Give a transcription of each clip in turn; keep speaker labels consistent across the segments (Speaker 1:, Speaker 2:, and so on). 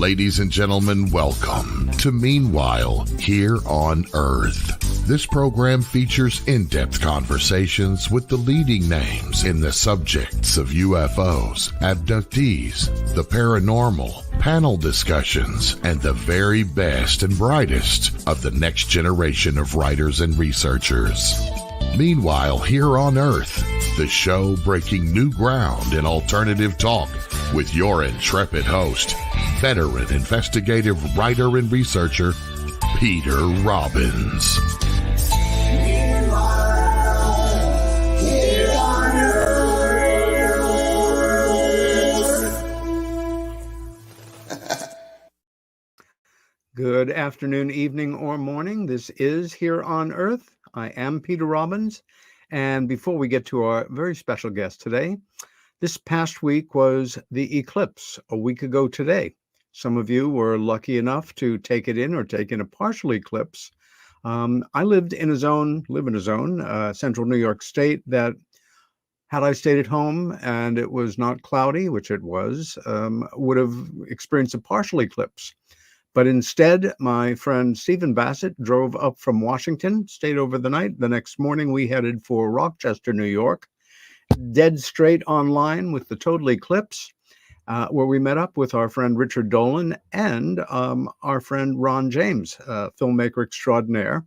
Speaker 1: Ladies and gentlemen, welcome to Meanwhile Here on Earth. This program features in-depth conversations with the leading names in the subjects of UFOs, abductees, the paranormal, panel discussions, and the very best and brightest of the next generation of writers and researchers. Meanwhile, Here on Earth, the show breaking new ground in alternative talk with your intrepid host, veteran investigative writer and researcher, Peter Robbins.
Speaker 2: Good afternoon, evening, or morning. This is Here on Earth. I am Peter Robbins. And before we get to our very special guest today, this past week was the eclipse, a week ago today. Some of you were lucky enough to take it in or take in a partial eclipse. I live in a zone, central New York State, that had I stayed at home and it was not cloudy, which it was, would have experienced a partial eclipse. But instead, my friend Stephen Bassett drove up from Washington, stayed over the night. The next morning, we headed for Rochester, New York, dead straight on line with the total eclipse, where we met up with our friend Richard Dolan and our friend Ron James, filmmaker extraordinaire,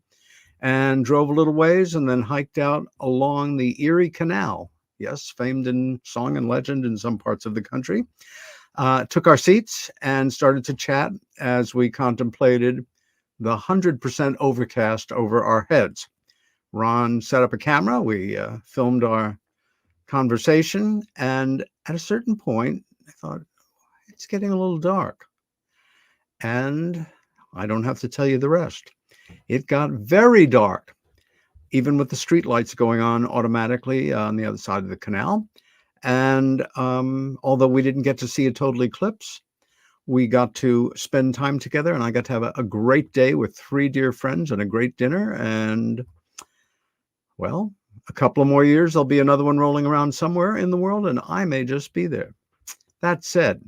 Speaker 2: and drove a little ways and then hiked out along the Erie Canal. Yes, famed in song and legend in some parts of the country. Took our seats and started to chat as we contemplated the 100% overcast over our heads. Ron set up a camera. We filmed our conversation. And at a certain point, I thought, it's getting a little dark. And I don't have to tell you the rest. It got very dark, even with the street lights going on automatically on the other side of the canal. And although we didn't get to see a total eclipse, we got to spend time together, and I got to have a great day with three dear friends and a great dinner. And, well, a couple of more years, there'll be another one rolling around somewhere in the world, and I may just be there. That said,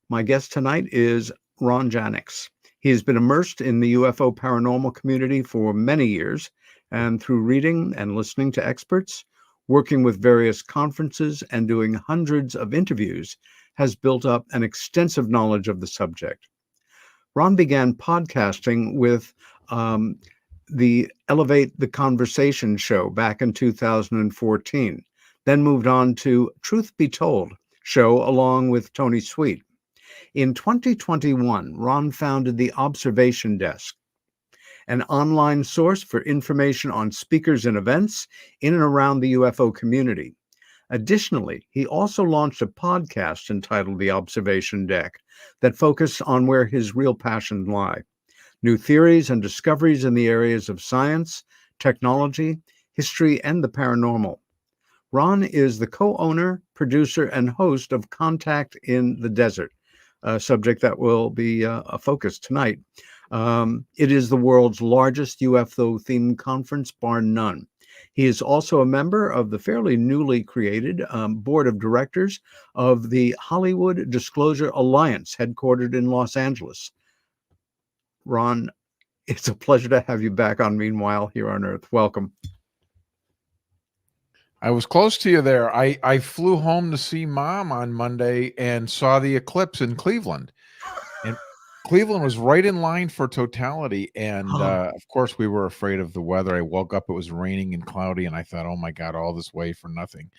Speaker 2: my guest tonight is Ron Janix. He has been immersed in the UFO paranormal community for many years, and through reading and listening to experts, working with various conferences and doing hundreds of interviews, has built up an extensive knowledge of the subject. Ron began podcasting with the Elevate the Conversation show back in 2014, then moved on to Truth Be Told show along with Tony Sweet. In 2021, Ron founded the Observation Desk, an online source for information on speakers and events in and around the UFO community. Additionally, he also launched a podcast entitled The Observation Deck that focused on where his real passions lie: new theories and discoveries in the areas of science, technology, history, and the paranormal. Ron is the co-owner, producer, and host of Contact in the Desert, a subject that will be a focus tonight. It is the world's largest UFO-themed conference, bar none. He is also a member of the fairly newly created board of directors of the Hollywood Disclosure Alliance, headquartered in Los Angeles. Ron, it's a pleasure to have you back on Meanwhile Here on Earth. Welcome.
Speaker 3: I was close to you there. I flew home to see Mom on Monday and saw the eclipse in Cleveland. And Cleveland was right in line for totality. And of course, we were afraid of the weather. I woke up, it was raining and cloudy, and I thought, oh my God, all this way for nothing.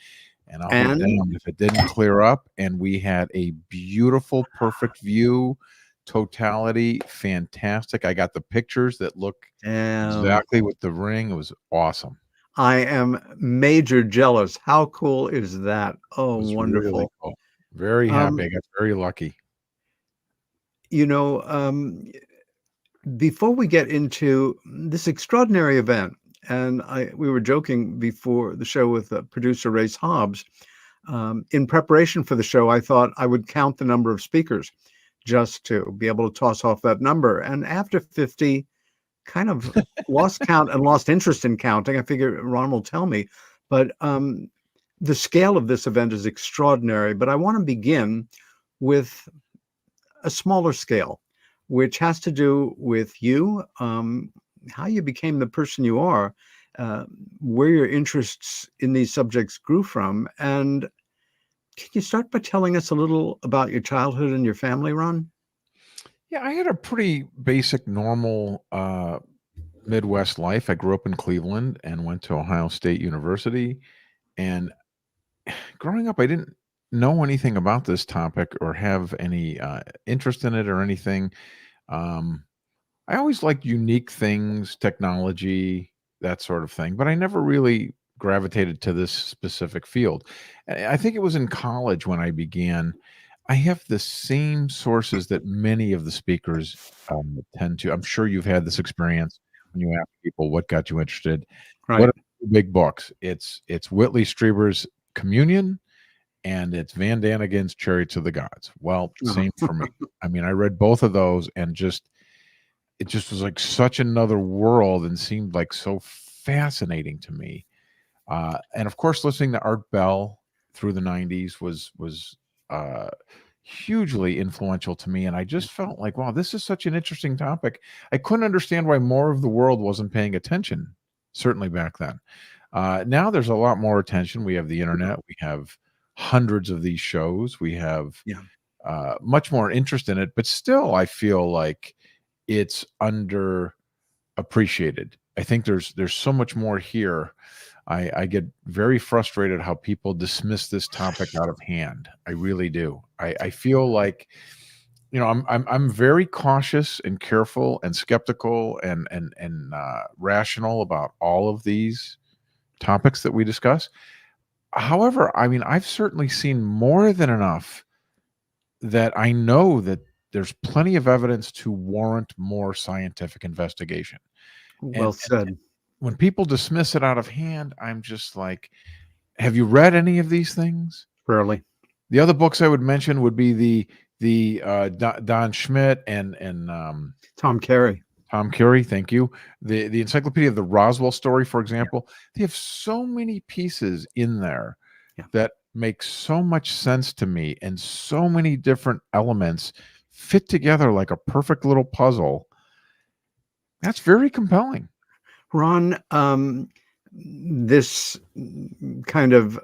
Speaker 3: And I'll be damned if it didn't clear up. And we had a beautiful, perfect view, totality, fantastic. I got the pictures that look exactly with the ring. It was awesome.
Speaker 2: I am major jealous. How cool is that? Oh, wonderful.
Speaker 3: Really cool. Very happy. I got very lucky.
Speaker 2: You know, before we get into this extraordinary event, and we were joking before the show with producer Race Hobbs, in preparation for the show, I thought I would count the number of speakers just to be able to toss off that number. And after 50, kind of lost count and lost interest in counting. I figure Ron will tell me, but the scale of this event is extraordinary. But I want to begin with a smaller scale, which has to do with you, how you became the person you are, uh, where your interests in these subjects grew from. And can you start by telling us a little about your childhood and your family, Ron?
Speaker 3: Yeah, I had a pretty basic, normal Midwest life. I grew up in Cleveland and went to Ohio State University. And growing up, I didn't know anything about this topic or have any interest in it or anything. Um, I always liked unique things, technology, that sort of thing, but I never really gravitated to this specific field. I think it was in college when I began. I have the same sources that many of the speakers tend to. I'm sure you've had this experience when you ask people what got you interested. What
Speaker 2: Right.
Speaker 3: are the big books? It's Whitley Strieber's Communion and it's Van Daniken's Chariots of the Gods. Well,
Speaker 2: Uh-huh.
Speaker 3: same for me. I mean, I read both of those and it just was like such another world and seemed like so fascinating to me. And of course, listening to Art Bell through the '90s was uh, hugely influential to me. And I just felt like, wow, this is such an interesting topic. I couldn't understand why more of the world wasn't paying attention. Certainly back then. Now there's a lot more attention. We have the internet. We have hundreds of these shows. We have
Speaker 2: Yeah.
Speaker 3: much more interest in it. But still, I feel like it's underappreciated. I think there's so much more here. I get very frustrated how people dismiss this topic out of hand. I really do. I feel like I'm very cautious and careful and skeptical and rational about all of these topics that we discuss. However, I mean, I've certainly seen more than enough that I know that there's plenty of evidence to warrant more scientific investigation.
Speaker 2: Well
Speaker 3: And
Speaker 2: said.
Speaker 3: when people dismiss it out of hand, I'm just like, have you read any of these things?
Speaker 2: Rarely.
Speaker 3: The other books I would mention would be Don Schmidt and
Speaker 2: Tom Carey.
Speaker 3: Tom Curry. Thank you. The Encyclopedia of the Roswell Story, for example. They have so many pieces in there
Speaker 2: Yeah.
Speaker 3: that make so much sense to me, and so many different elements fit together like a perfect little puzzle. That's very compelling.
Speaker 2: Ron, this kind of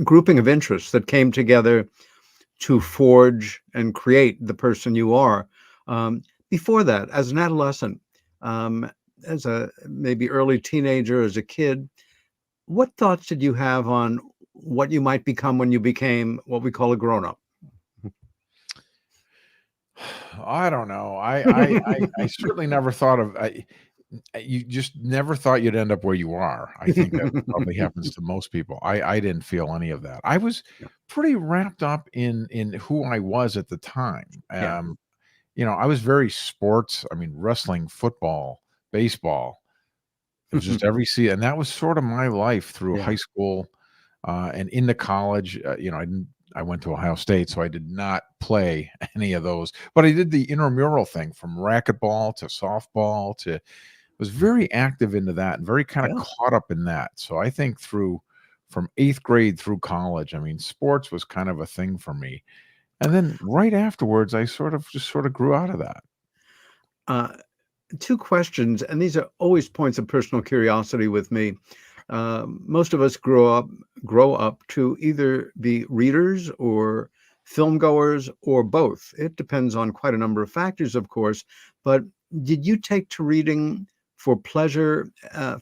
Speaker 2: grouping of interests that came together to forge and create the person you are. Before that, as an adolescent, as a maybe early teenager, as a kid, what thoughts did you have on what you might become when you became what we call a grown-up?
Speaker 3: I don't know. I certainly never thought of you just never thought you'd end up where you are. I think that probably happens to most people. I didn't feel any of that. I was
Speaker 2: Yeah.
Speaker 3: pretty wrapped up in who I was at the time.
Speaker 2: Yeah.
Speaker 3: I was very sports. I mean, wrestling, football, baseball. It was just every season, and that was sort of my life through
Speaker 2: Yeah.
Speaker 3: high school and into college. I went to Ohio State, so I did not play any of those, but I did the intramural thing from racquetball to softball to was very active into that and very kind of
Speaker 2: Yeah.
Speaker 3: caught up in that. So I think from 8th grade through college, I mean, sports was kind of a thing for me. And then right afterwards, I sort of grew out of that.
Speaker 2: Uh, Two questions, and these are always points of personal curiosity with me. Most of us grow up to either be readers or film goers or both. It depends on quite a number of factors, of course. But did you take to reading for pleasure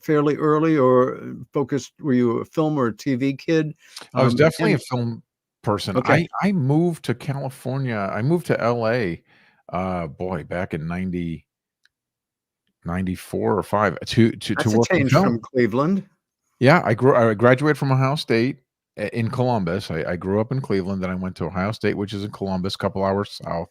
Speaker 2: fairly early, or focused? Were you a film or a TV kid?
Speaker 3: I was definitely a
Speaker 2: And
Speaker 3: film person.
Speaker 2: okay,
Speaker 3: I moved to California. I moved to LA, boy, back in 94 or 5 to
Speaker 2: that's a
Speaker 3: work in
Speaker 2: change from
Speaker 3: film.
Speaker 2: Cleveland.
Speaker 3: Yeah, I graduated from Ohio State in Columbus. I grew up in Cleveland, then I went to Ohio State, which is in Columbus, a couple hours south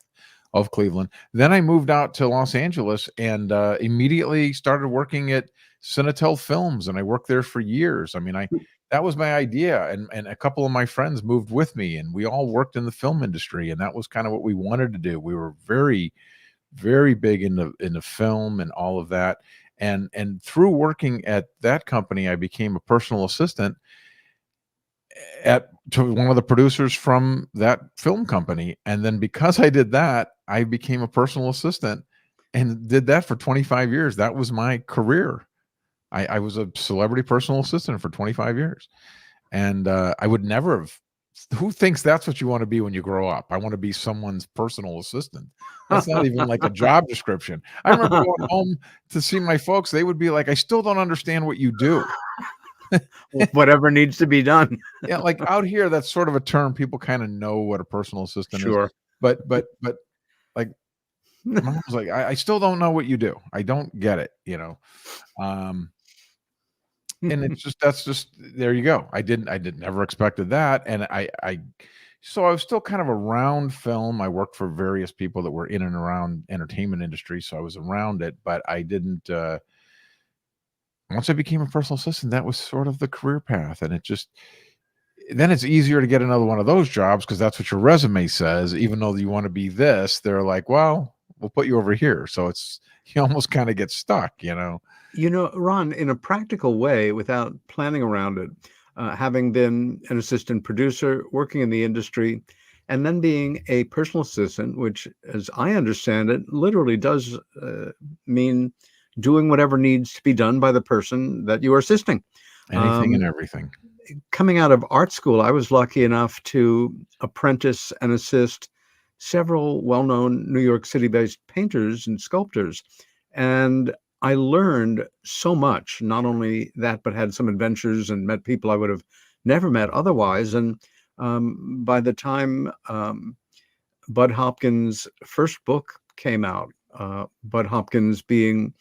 Speaker 3: of Cleveland. Then I moved out to Los Angeles and immediately started working at Cinetel Films, and I worked there for years. I mean, I that was my idea, and a couple of my friends moved with me, and we all worked in the film industry, and that was kind of what we wanted to do. We were very very big in the film and all of that. And through working at that company, I became a personal assistant at to one of the producers from that film company. And then because I did that, I became a personal assistant and did that for 25 years. That was my career. I was a celebrity personal assistant for 25 years. And I would never have. Who thinks that's what you want to be when you grow up? I want to be someone's personal assistant. That's not even like a job description. I remember going home to see my folks. They would be like, I still don't understand what you do.
Speaker 2: Whatever needs to be done.
Speaker 3: Yeah, like out here, that's sort of a term. People kind of know what a personal assistant
Speaker 2: Sure.
Speaker 3: is. But like mom was like, I still don't know what you do. I don't get it, you know. And it's just, that's just, there you go. I never expected that. And so I was still kind of around film. I worked for various people that were in and around entertainment industry. So I was around it, but I didn't, once I became a personal assistant, that was sort of the career path. And then it's easier to get another one of those jobs because that's what your resume says. Even though you want to be this, they're like, well, we'll put you over here. So you almost kind of get stuck, you know?
Speaker 2: You know, Ron, in a practical way, without planning around it, having been an assistant producer, working in the industry, and then being a personal assistant, which, as I understand it, literally does mean doing whatever needs to be done by the person that you are assisting.
Speaker 3: Anything and everything.
Speaker 2: Coming out of art school, I was lucky enough to apprentice and assist several well-known New York City-based painters and sculptors. And I learned so much, not only that, but had some adventures and met people I would have never met otherwise. And by the time Bud Hopkins' first book came out, Bud Hopkins being,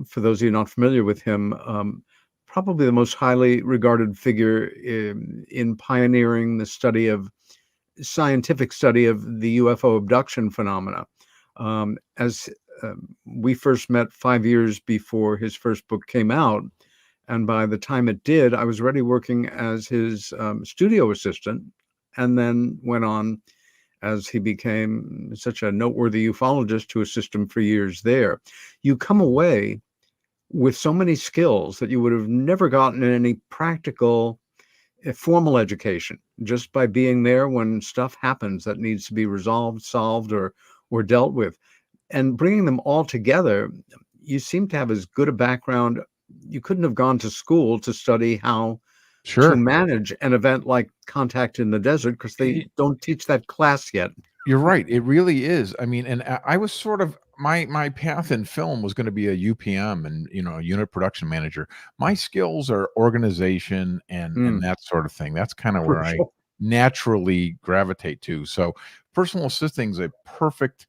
Speaker 2: for those of you not familiar with him, probably the most highly regarded figure in pioneering the scientific study of the UFO abduction phenomena. As we first met 5 years before his first book came out. And by the time it did, I was already working as his studio assistant, and then went on as he became such a noteworthy ufologist to assist him for years there. You come away with so many skills that you would have never gotten in any practical, formal education, just by being there when stuff happens that needs to be resolved, solved, or dealt with. And bringing them all together, you seem to have as good a background. You couldn't have gone to school to study how to manage an event like Contact in the Desert, because they don't teach that class yet.
Speaker 3: You're right. It really is. I mean, and I was sort of, my path in film was going to be a UPM and, you know, a unit production manager. My skills are organization and that sort of thing. That's kind of where I naturally gravitate to. So personal assisting is a perfect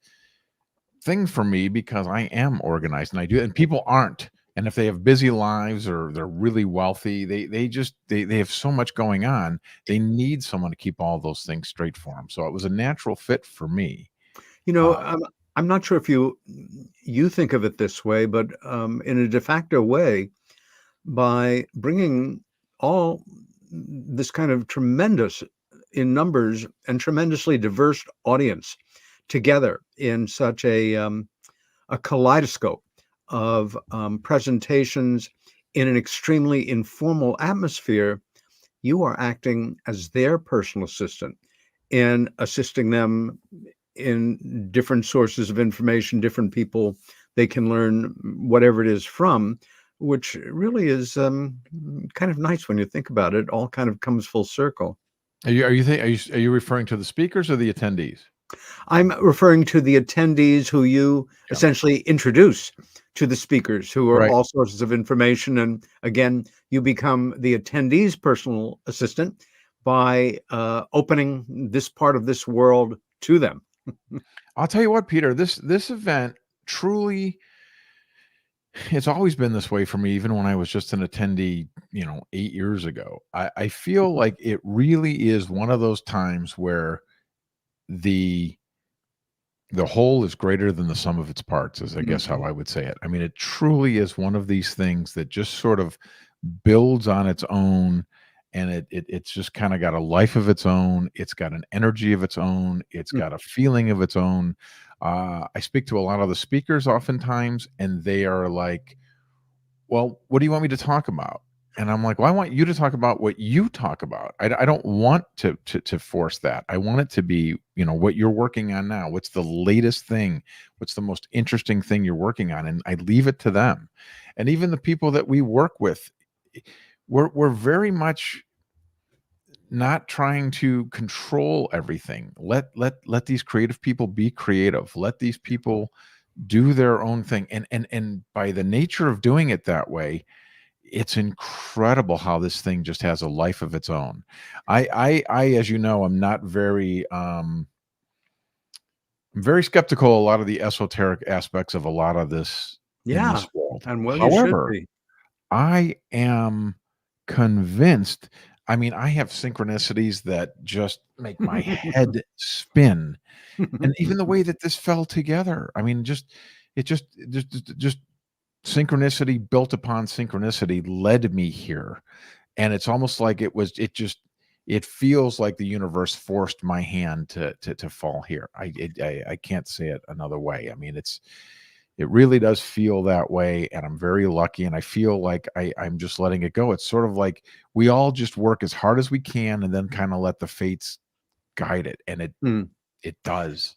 Speaker 3: thing for me because I am organized and I do, and people aren't. And if they have busy lives or they're really wealthy, they have so much going on. They need someone to keep all those things straight for them. So it was a natural fit for me.
Speaker 2: You know, I'm not sure if you think of it this way, but in a de facto way, by bringing all this kind of tremendous in numbers and tremendously diverse audience together in such a kaleidoscope of presentations in an extremely informal atmosphere, you are acting as their personal assistant in assisting them in different sources of information, different people they can learn whatever it is from, which really is kind of nice when you think about it. All kind of comes full circle.
Speaker 3: Are you referring to the speakers or the attendees?
Speaker 2: I'm referring to the attendees who you essentially introduce to the speakers, who are all sources of information. And again, you become the attendee's personal assistant by opening this part of this world to them.
Speaker 3: I'll tell you what, Peter, this event truly, it's always been this way for me, even when I was just an attendee, 8 years ago. I feel like it really is one of those times where the whole is greater than the sum of its parts, is I guess how I would say it. I mean, it truly is one of these things that just sort of builds on its own, and it's just kind of got a life of its own. It's got an energy of its own. It's got a feeling of its own. I speak to a lot of the speakers oftentimes, and they are like, well, what do you want me to talk about? And I'm like, well, I want you to talk about what you talk about. I don't want to force that. I want it to be, what you're working on now. What's the latest thing? What's the most interesting thing you're working on? And I leave it to them. And even the people that we work with, we're very much not trying to control everything. Let these creative people be creative. Let these people do their own thing. And by the nature of doing it that way, it's incredible how this thing just has a life of its own. I as you know, I'm not very I'm very skeptical of a lot of the esoteric aspects of a lot of this in
Speaker 2: Yeah,
Speaker 3: this world.
Speaker 2: and well, you should
Speaker 3: However,
Speaker 2: be.
Speaker 3: I am convinced. I mean, I have synchronicities that just make my head spin. And even the way that this fell together, I mean, just synchronicity built upon synchronicity led me here. And it's almost like it feels like the universe forced my hand to fall here. I can't say it another way. I mean, it really does feel that way, and I'm very lucky, and I feel like I'm just letting it go. It's sort of like we all just work as hard as we can and then kind of let the fates guide it, and
Speaker 2: Hmm.
Speaker 3: it does.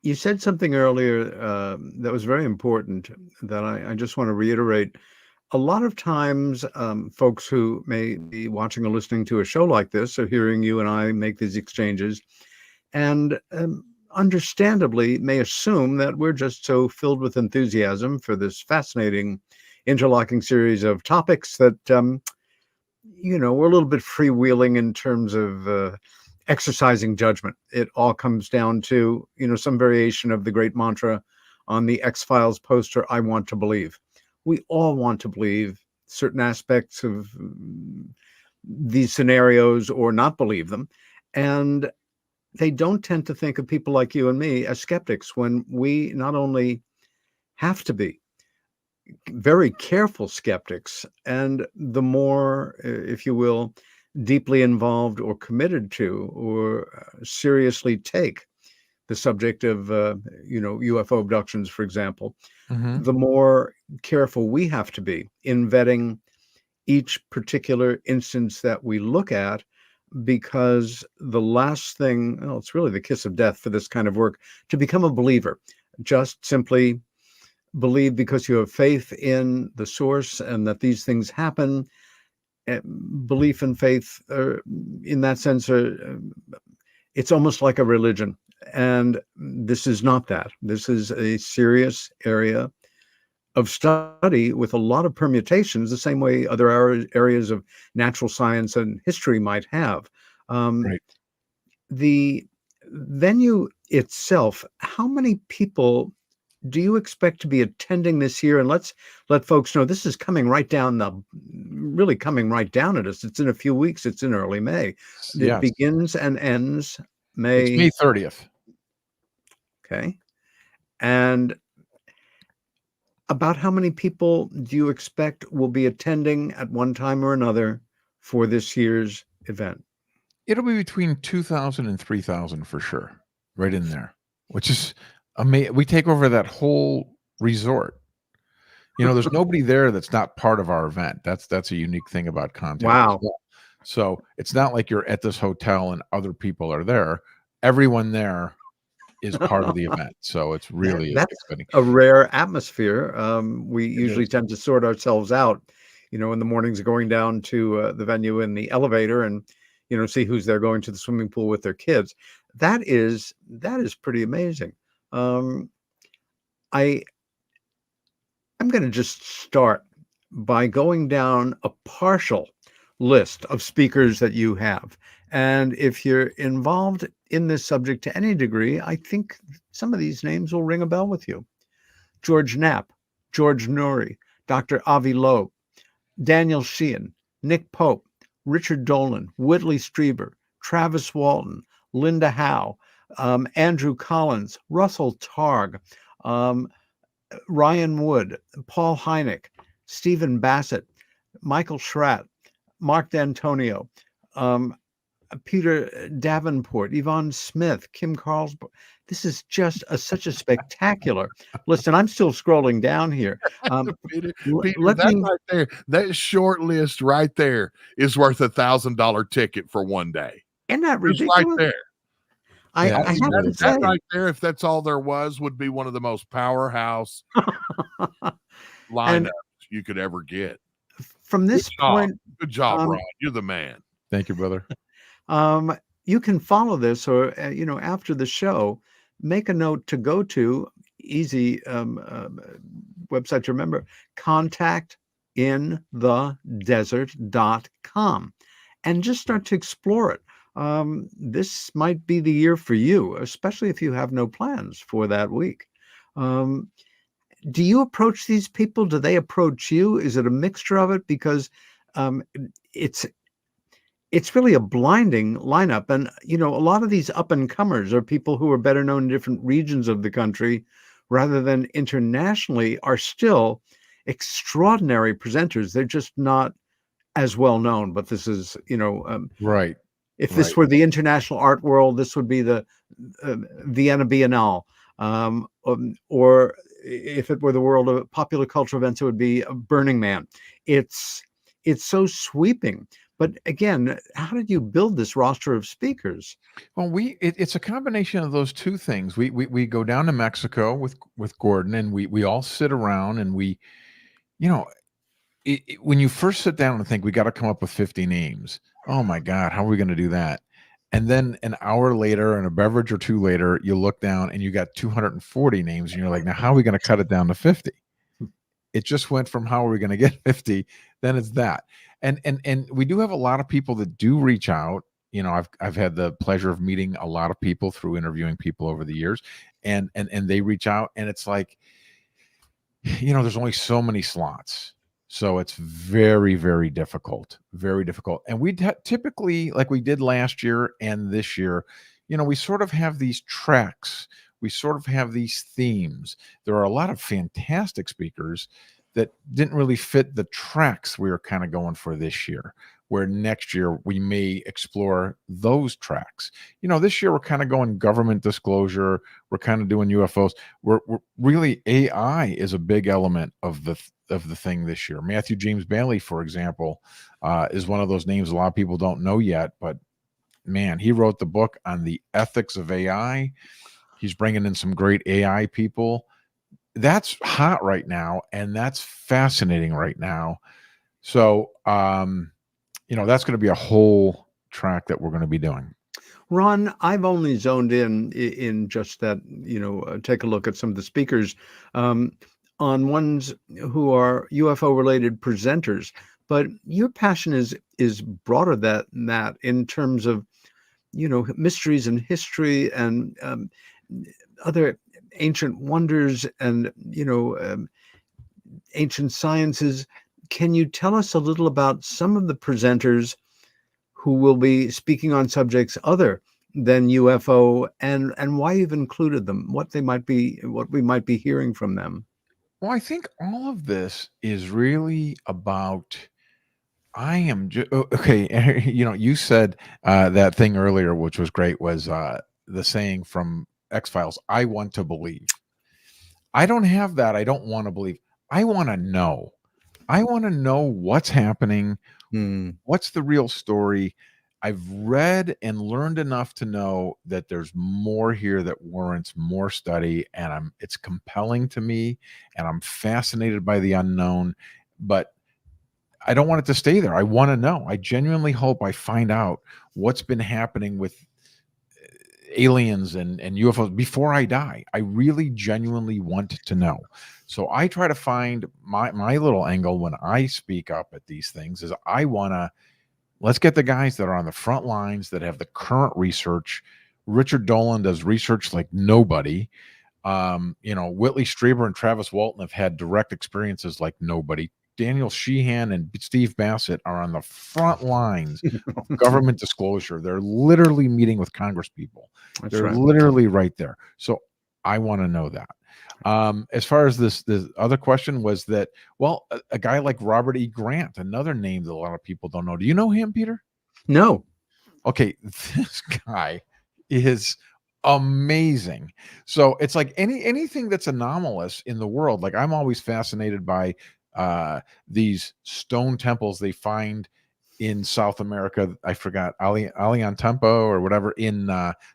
Speaker 2: You said something earlier that was very important that I just want to reiterate. A lot of times, folks who may be watching or listening to a show like this or hearing you and I make these exchanges, and understandably may assume that we're just so filled with enthusiasm for this fascinating interlocking series of topics that we're a little bit freewheeling in terms of exercising judgment. It all comes down to some variation of the great mantra on the X-Files poster, I want to believe. We all want to believe certain aspects of these scenarios or not believe them, and they don't tend to think of people like you and me as skeptics when we not only have to be very careful skeptics, and the more, if you will, deeply involved or committed to or seriously take the subject of, UFO abductions, for example,
Speaker 3: Mhm.
Speaker 2: the more careful we have to be in vetting each particular instance that we look at, because the last thing, well, it's really the kiss of death for this kind of work, to become a believer. Just simply believe because you have faith in the source and that these things happen. Belief and faith, in that sense, it's almost like a religion. And this is not that. This is a serious area of study with a lot of permutations, the same way other areas of natural science and history might have. Um,
Speaker 3: Right.
Speaker 2: the venue itself, how many people do you expect to be attending this year? And let's let folks know this is coming right down really coming right down at us. It's in a few weeks. It's in early May. It
Speaker 3: Yes.
Speaker 2: begins and ends
Speaker 3: It's May
Speaker 2: May.
Speaker 3: 30th.
Speaker 2: Okay. And about how many people do you expect will be attending at one time or another for this year's event?
Speaker 3: It'll be between 2,000 and 3,000 for sure, right in there, which is amazing. We take over that whole resort. There's nobody there that's not part of our event. That's a unique thing about Contact as
Speaker 2: Wow.
Speaker 3: well. So it's not like you're at this hotel and other people are there. Everyone there is part of the event. So it's really
Speaker 2: That's
Speaker 3: exciting.
Speaker 2: a rare atmosphere. We
Speaker 3: It
Speaker 2: usually
Speaker 3: is.
Speaker 2: tend to sort ourselves out, in the mornings going down to the venue in the elevator and, see who's there going to the swimming pool with their kids. That is pretty amazing. Um, I I'm going to just start by going down a partial list of speakers that you have. And if you're involved in this subject to any degree, I think some of these names will ring a bell with you. George Knapp, George Noory, Dr. Avi Loeb, Daniel Sheehan, Nick Pope, Richard Dolan, Whitley Strieber, Travis Walton, Linda Howe, Andrew Collins, Russell Targ, um, Ryan Wood, Paul Hynek, Stephen Bassett, Michael Schratt, Mark D'Antonio, um, Peter Davenport, Yvonne Smith, Kim Carlsberg. This is just such a spectacular. Listen, I'm still scrolling down here.
Speaker 1: Peter,
Speaker 2: Let
Speaker 1: that
Speaker 2: me.
Speaker 1: right there, that short list right there is worth $1,000 ticket for one day.
Speaker 2: Isn't that
Speaker 1: Just right
Speaker 2: ridiculous?
Speaker 1: there.
Speaker 2: I
Speaker 3: Yeah,
Speaker 2: have
Speaker 3: it's
Speaker 2: to
Speaker 3: really
Speaker 1: That
Speaker 2: say,
Speaker 1: right there, if that's all there was, would be one of the most powerhouse
Speaker 2: and
Speaker 1: lineups you could ever get.
Speaker 2: from
Speaker 1: Good
Speaker 2: this
Speaker 1: job.
Speaker 2: point,
Speaker 1: Good job,
Speaker 2: um,
Speaker 1: Ron. You're the man.
Speaker 3: Thank you, brother.
Speaker 2: you can follow this, or after the show, make a note to go to easy website to remember: contactinthedesert.com, and just start to explore it. This might be the year for you, especially if you have no plans for that week. Um, do you approach these people? Do they approach you? Is it a mixture of it? Because um, it's it's really a blinding lineup, and a lot of these up and comers are people who are better known in different regions of the country rather than internationally, are still extraordinary presenters. They're just not as well known, but this is
Speaker 3: Right.
Speaker 2: if
Speaker 3: Right.
Speaker 2: this were the international art world, this would be the Vienna Biennale, or if it were the world of popular culture events, it would be Burning Man. It's so sweeping. But again, how did you build this roster of speakers?
Speaker 3: Well, it's a combination of those two things. We go down to Mexico with Gordon, and we all sit around, and we, you know, when you first sit down and think we got to come up with 50 names. Oh my God, how are we going to do that? And then an hour later and a beverage or two later, you look down and you got 240 names, and you're like, now how are we going to cut it down to 50? It just went from how are we going to get 50, then it's that. And we do have a lot of people that do reach out. I've had the pleasure of meeting a lot of people through interviewing people over the years, and they reach out, and it's like, there's only so many slots. So it's very, very difficult, very difficult. And we typically, like we did last year and this year, we sort of have these tracks. We sort of have these themes. There are a lot of fantastic speakers that didn't really fit the tracks we were kind of going for this year, where next year we may explore those tracks. This year we're kind of going government disclosure. We're kind of doing UFOs. We're really, AI is a big element of the thing this year. Matthew James Bailey, for example, is one of those names a lot of people don't know yet, but man, he wrote the book on the ethics of AI. He's bringing in some great AI people. That's hot right now, and that's fascinating right now. So, that's going to be a whole track that we're going to be doing.
Speaker 2: Ron, I've only zoned in just that, take a look at some of the speakers on ones who are UFO related presenters, but your passion is broader than that in terms of, mysteries and history and other ancient wonders and, ancient sciences. Can you tell us a little about some of the presenters who will be speaking on subjects other than UFO, and why you've included them, what we might be hearing from them?
Speaker 3: Well, I think all of this is really about, okay. You said that thing earlier, which was great, was the saying from X-Files, I want to believe. I don't have that. I don't want to believe. I want to know. I want to know what's happening. What's the real story? I've read and learned enough to know that there's more here that warrants more study, and it's compelling to me, and I'm fascinated by the unknown, but I don't want it to stay there. I want to know. I genuinely hope I find out what's been happening with aliens and UFOs before I die. I really genuinely want to know. So I try to find my little angle when I speak up at these things is let's get the guys that are on the front lines that have the current research. Richard Dolan does research like nobody. Whitley Strieber and Travis Walton have had direct experiences like nobody. Daniel Sheehan and Steve Bassett are on the front lines of government disclosure. They're literally meeting with Congress people. They're
Speaker 2: right.
Speaker 3: literally right there. So I want to know that. As far as this other question was that, well, a guy like Robert E. Grant, another name that a lot of people don't know. Do you know him, Peter?
Speaker 2: No.
Speaker 3: Okay, this guy is amazing. So it's like anything that's anomalous in the world. Like I'm always fascinated by these stone temples they find in South America. I forgot Allian Tempo or whatever in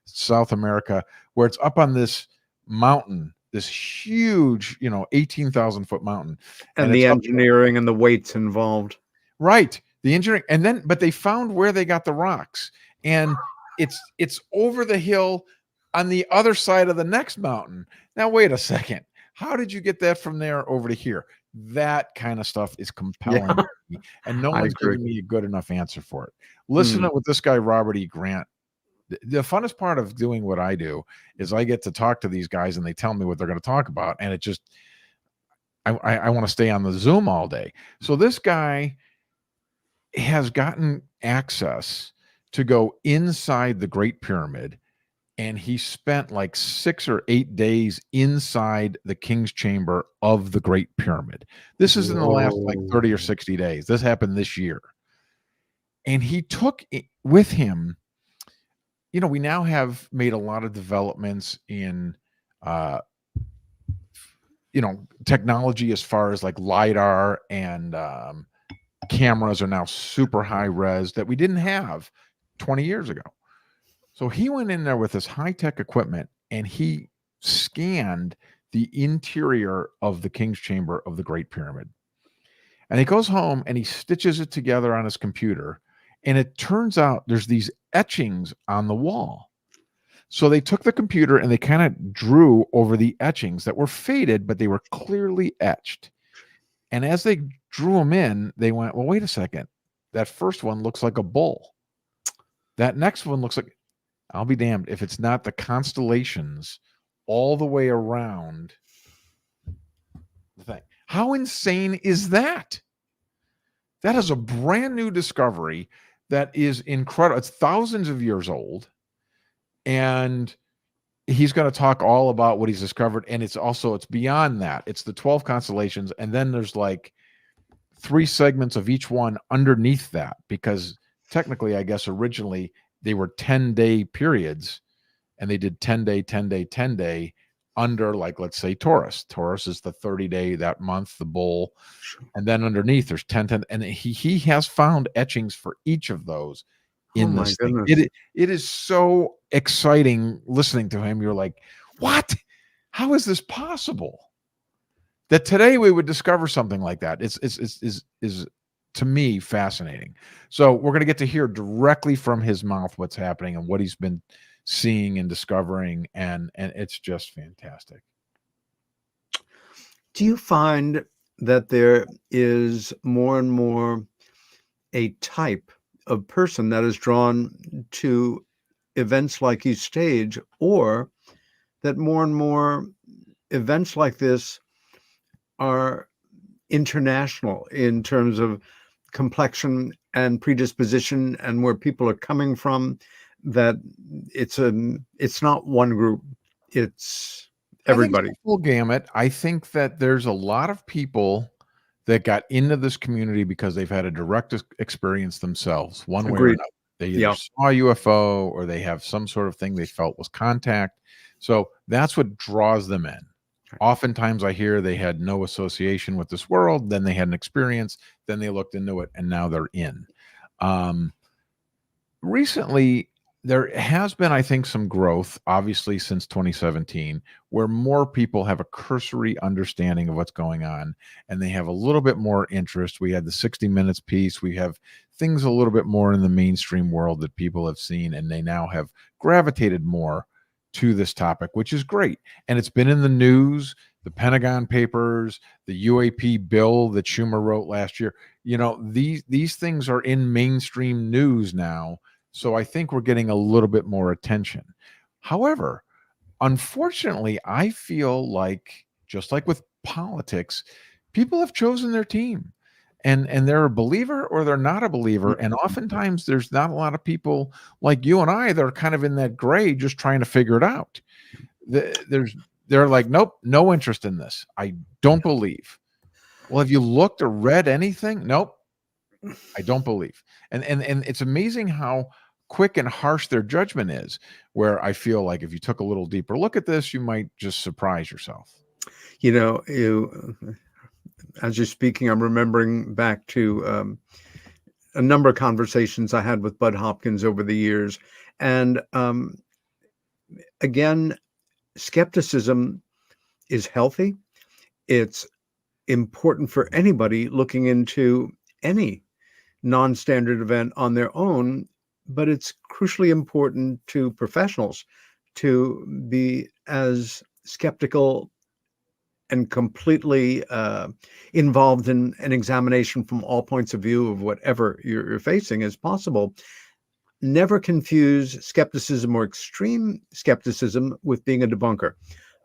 Speaker 3: South America, where it's up on this mountain, this huge, 18,000 foot mountain,
Speaker 2: And
Speaker 3: it's
Speaker 2: the
Speaker 3: up
Speaker 2: engineering and the weights involved.
Speaker 3: right. The engineering, and then but they found where they got the rocks, and it's over the hill on the other side of the next mountain. Now wait a second. How did you get that from there over to here? That kind of stuff is compelling
Speaker 2: Yeah,
Speaker 3: to me, and no
Speaker 2: I
Speaker 3: one's
Speaker 2: agree.
Speaker 3: giving me a good enough answer for it. Listen to with this guy Robert E. Grant. The funnest part of doing what I do is I get to talk to these guys and they tell me what they're going to talk about, and it just I want to stay on the Zoom all day. So this guy has gotten access to go inside the Great Pyramid, and he spent like 6 or 8 days inside the King's Chamber of the Great Pyramid. This is in the last like 30 or 60 days. This happened this year. And he took with him, we now have made a lot of developments in technology as far as like LiDAR and cameras are now super high res that we didn't have 20 years ago. So he went in there with this high-tech equipment and he scanned the interior of the King's Chamber of the Great Pyramid. And he goes home and he stitches it together on his computer. And it turns out there's these etchings on the wall. So they took the computer and they kind of drew over the etchings that were faded, but they were clearly etched. And as they drew them in, they went, well, wait a second. That first one looks like a bull. That next one looks like, I'll be damned if it's not the constellations all the way around the thing. How insane is that? That is a brand new discovery that is incredible. It's thousands of years old. And he's going to talk all about what he's discovered. And it's beyond that. It's the 12 constellations. And then there's like 3 segments of each one underneath that, because technically, I guess originally they were 10-day periods and they did 10-day, 10-day, 10-day under, like, let's say Taurus. Taurus is the 30-day that month, the bull. And then underneath there's 10. And he has found etchings for each of those in this thing. It is so exciting listening to him. You're like, what? How is this possible? That today we would discover something like that. Is to me fascinating. So we're going to get to hear directly from his mouth what's happening and what he's been seeing and discovering, and it's just fantastic.
Speaker 2: Do you find that there is more and more a type of person that is drawn to events like you stage, or that more and more events like this are international in terms of complexion and predisposition and where people are coming from, that it's not one group, it's everybody?
Speaker 3: Full gamut. I think that there's a lot of people that got into this community because they've had a direct experience themselves, one way or another. They either saw a UFO or they have some sort of thing they felt was contact. So that's what draws them in. Oftentimes I hear they had no association with this world, then they had an experience, then they looked into it, and now they're in. Recently, there has been, I think, some growth, obviously, since 2017, where more people have a cursory understanding of what's going on, and they have a little bit more interest. We had the 60 Minutes piece. We have things a little bit more in the mainstream world that people have seen, and they now have gravitated more to this topic, which is great. And it's been in the news, the Pentagon Papers, the UAP bill that Schumer wrote last year. These things are in mainstream news now. So I think we're getting a little bit more attention. However, unfortunately, I feel like, just like with politics, people have chosen their team. And they're a believer or they're not a believer. And oftentimes there's not a lot of people like you and I that are kind of in that gray, just trying to figure it out. They're like, nope, no interest in this. I don't believe. Well, have you looked or read anything? Nope, I don't believe. And it's amazing how quick and harsh their judgment is, where I feel like if you took a little deeper look at this, you might just surprise yourself.
Speaker 2: You know, as you're speaking, I'm remembering back to a number of conversations I had with Bud Hopkins over the years. And again, skepticism is healthy. It's important for anybody looking into any non-standard event on their own, but it's crucially important to professionals to be as skeptical and completely involved in an examination from all points of view of whatever you're facing as possible. Never confuse skepticism or extreme skepticism with being a debunker.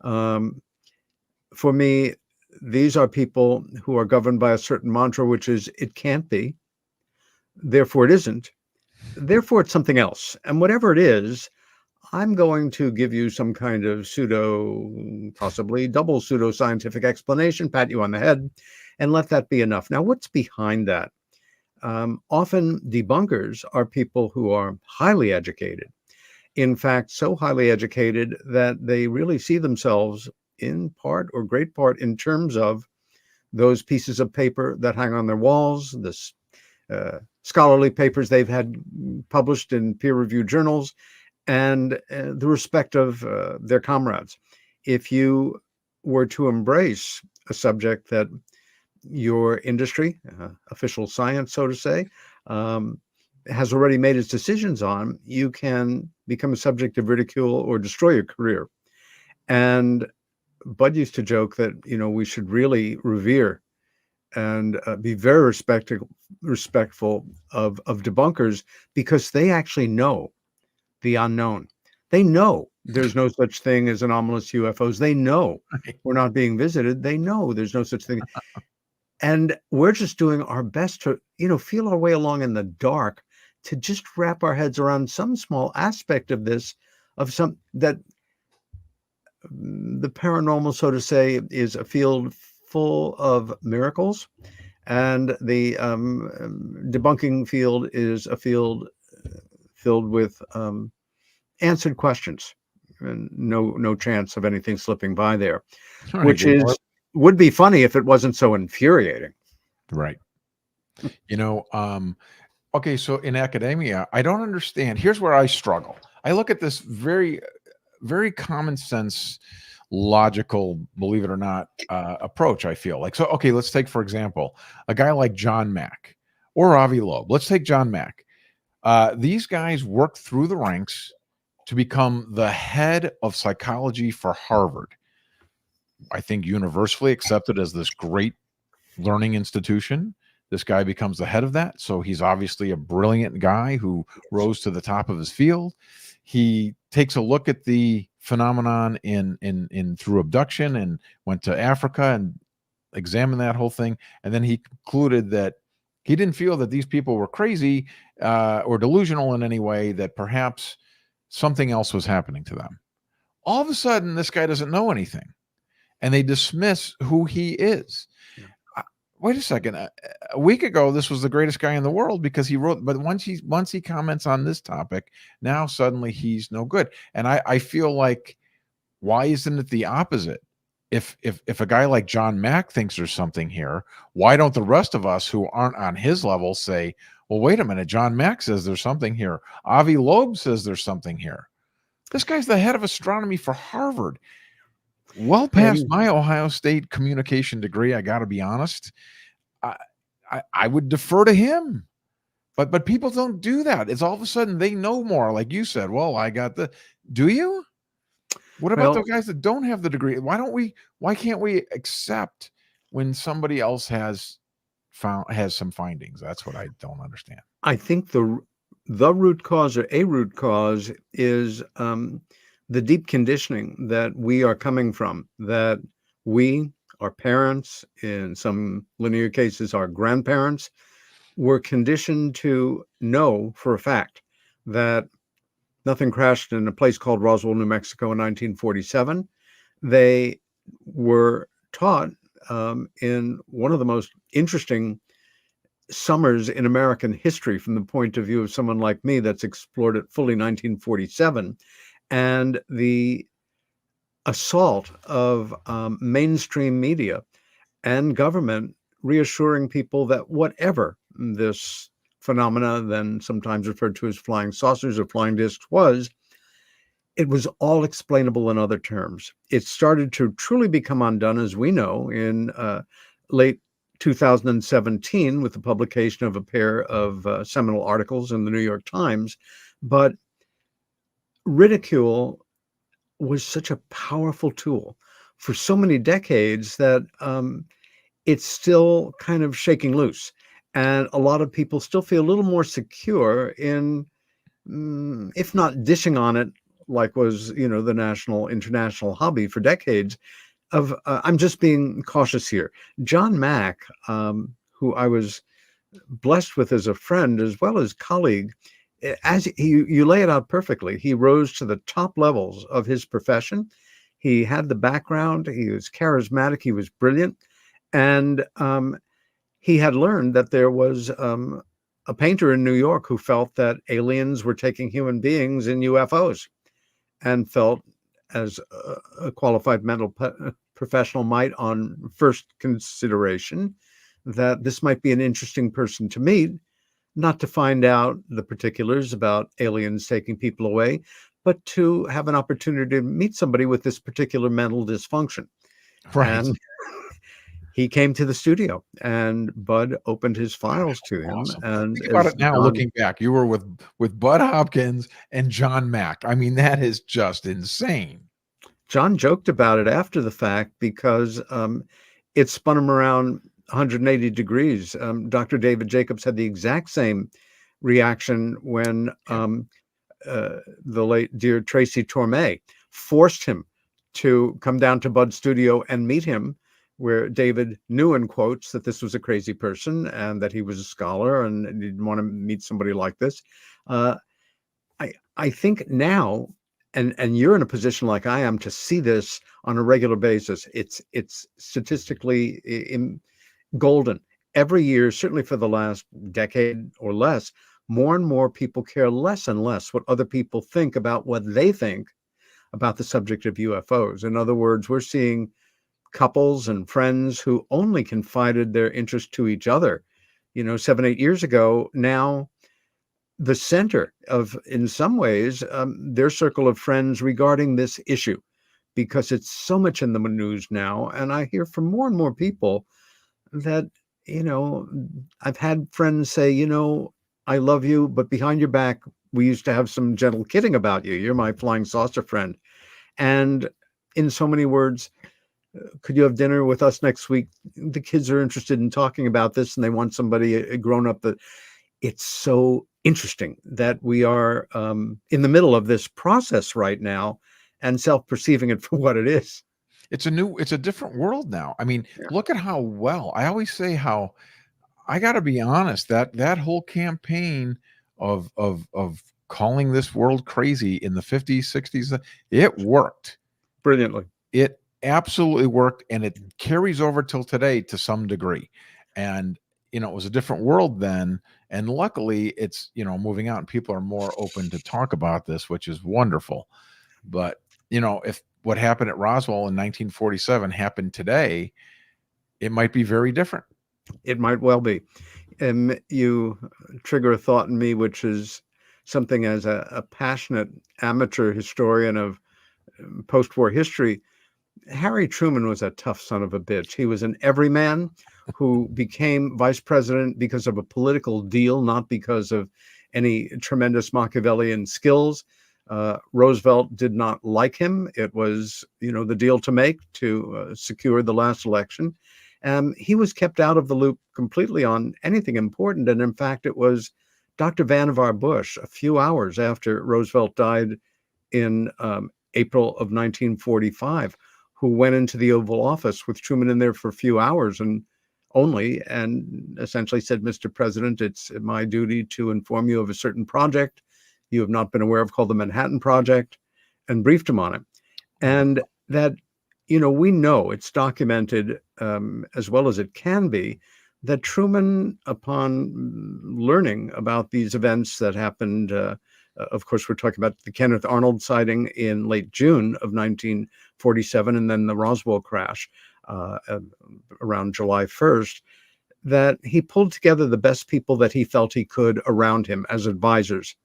Speaker 2: For me, these are people who are governed by a certain mantra, which is, it can't be, therefore it isn't, therefore it's something else. And whatever it is, I'm going to give you some kind of pseudo, possibly double pseudo scientific explanation, pat you on the head, and let that be enough. Now, what's behind that? Often debunkers are people who are highly educated. In fact, so highly educated that they really see themselves in part or great part in terms of those pieces of paper that hang on their walls, this scholarly papers they've had published in peer-reviewed journals, and the respect of their comrades. If you were to embrace a subject that your industry, official science, so to say, has already made its decisions on, you can become a subject of ridicule or destroy your career. And Bud used to joke that, you know, we should really revere and be very respectful of debunkers, because they actually know the unknown. They know there's no such thing as anomalous UFOs. They know we're not being visited. They know there's no such thing. And we're just doing our best to, you know, feel our way along in the dark to just wrap our heads around some small aspect of this, of some that the paranormal, so to say, is a field full of miracles, and the debunking field is a field filled with answered questions, and no chance of anything slipping by there, which would be funny if it wasn't so infuriating.
Speaker 3: Right. You know, okay, so in academia, I don't understand. Here's where I struggle. I look at this very, very common sense, logical, believe it or not, approach, I feel like. So, okay, let's take, for example, a guy like John Mack or Avi Loeb. Let's take John Mack. These guys worked through the ranks to become the head of psychology for Harvard. I think universally accepted as this great learning institution. This guy becomes the head of that. So he's obviously a brilliant guy who rose to the top of his field. He takes a look at the phenomenon in through abduction and went to Africa and examined that whole thing. And then he concluded that he didn't feel that these people were crazy or delusional in any way, that perhaps something else was happening to them. All of a sudden, this guy doesn't know anything, and they dismiss who he is. Wait a second. A week ago, this was the greatest guy in the world because he wrote, but once he comments on this topic, now suddenly he's no good. And I feel like, why isn't it the opposite? If a guy like John Mack thinks there's something here, why don't the rest of us who aren't on his level say, well, wait a minute, John Mack says there's something here. Avi Loeb says there's something here. This guy's the head of astronomy for Harvard. Well past my Ohio State communication degree, I got to be honest. I would defer to him, but people don't do that. It's all of a sudden they know more. Like you said, well, I got the. Do you? What about those guys that don't have the degree? Why can't we accept when somebody else has some findings? That's what I don't understand.
Speaker 2: I think the root cause, or a root cause, is the deep conditioning that we are coming from, that we, our parents, in some linear cases, our grandparents, were conditioned to know for a fact that nothing crashed in a place called Roswell, New Mexico in 1947. They were taught in one of the most interesting summers in American history from the point of view of someone like me that's explored it fully, 1947, and the assault of mainstream media and government reassuring people that whatever this phenomena, then sometimes referred to as flying saucers or flying discs, was, it was all explainable in other terms. It started to truly become undone, as we know, in late 2017 with the publication of a pair of seminal articles in the New York Times. But ridicule was such a powerful tool for so many decades that it's still kind of shaking loose. And a lot of people still feel a little more secure in, if not dishing on it, like was, the national, international hobby for decades, of, I'm just being cautious here. John Mack, who I was blessed with as a friend as well as colleague, as you lay it out perfectly, he rose to the top levels of his profession. He had the background, he was charismatic, he was brilliant, and he had learned that there was a painter in New York who felt that aliens were taking human beings in UFOs, and felt, as a qualified mental professional might on first consideration, that this might be an interesting person to meet, not to find out the particulars about aliens taking people away, but to have an opportunity to meet somebody with this particular mental dysfunction.
Speaker 3: Right.
Speaker 2: And he came to the studio, and Bud opened his files to him.
Speaker 3: Awesome.
Speaker 2: And
Speaker 3: Think about
Speaker 2: as
Speaker 3: it now,
Speaker 2: John,
Speaker 3: looking back, you were with Bud Hopkins and John Mack. I mean, that is just insane.
Speaker 2: John joked about it after the fact because it spun him around 180 degrees. Dr. David Jacobs had the exact same reaction when the late dear Tracy Torme forced him to come down to Bud's studio and meet him, where David knew, in quotes, that this was a crazy person and that he was a scholar and he didn't want to meet somebody like this. I think now, and you're in a position like I am to see this on a regular basis. It's statistically golden. Every year, certainly for the last decade or less, more and more people care less and less what other people think about what they think about the subject of UFOs. In other words, we're seeing couples and friends who only confided their interest to each other, 7, 8 years ago, now the center of, in some ways, their circle of friends regarding this issue, because it's so much in the news now. And I hear from more and more people that, I've had friends say, I love you, but behind your back, we used to have some gentle kidding about you. You're my flying saucer friend. And in so many words, could you have dinner with us next week? The kids are interested in talking about this, and they want somebody, a grown up. That it's so interesting that we are in the middle of this process right now, and self-perceiving it for what it is.
Speaker 3: It's a different world now. I mean,
Speaker 2: Yeah.
Speaker 3: look at how well, I always say how, I got to be honest, that whole campaign of calling this world crazy in the 50s, 60s, it worked
Speaker 2: Brilliantly.
Speaker 3: It absolutely worked, and it carries over till today to some degree. And it was a different world then, and luckily it's moving out, and people are more open to talk about this, which is wonderful. But if what happened at Roswell in 1947 happened today, it might be very different.
Speaker 2: It might well be. You trigger a thought in me, which is something, as a passionate amateur historian of post-war history. Harry Truman was a tough son of a bitch. He was an everyman who became vice president because of a political deal, not because of any tremendous Machiavellian skills. Roosevelt did not like him. It was, the deal to make to secure the last election. He was kept out of the loop completely on anything important. And in fact, it was Dr. Vannevar Bush, a few hours after Roosevelt died in April of 1945, who went into the Oval Office with Truman in there for a few hours and essentially said, "Mr. President, it's my duty to inform you of a certain project you have not been aware of called the Manhattan Project," and briefed him on it. And that, we know it's documented as well as it can be, that Truman, upon learning about these events that happened, of course, we're talking about the Kenneth Arnold sighting in late June of 1947, and then the Roswell crash around July 1st, that he pulled together the best people that he felt he could around him as advisors.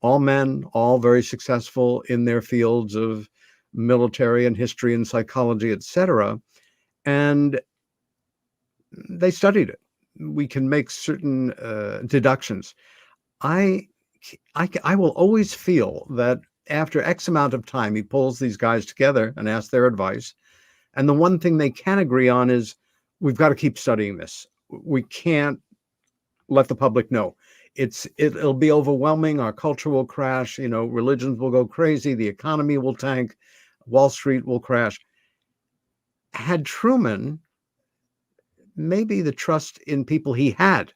Speaker 2: All men, all very successful in their fields of military and history and psychology, etc. And they studied it. We can make certain deductions. I will always feel that after X amount of time, he pulls these guys together and asks their advice. And the one thing they can agree on is we've got to keep studying this. We can't let the public know. It'll be overwhelming. Our culture will crash. Religions will go crazy. The economy will tank. Wall Street will crash. Had Truman maybe the trust in people he had,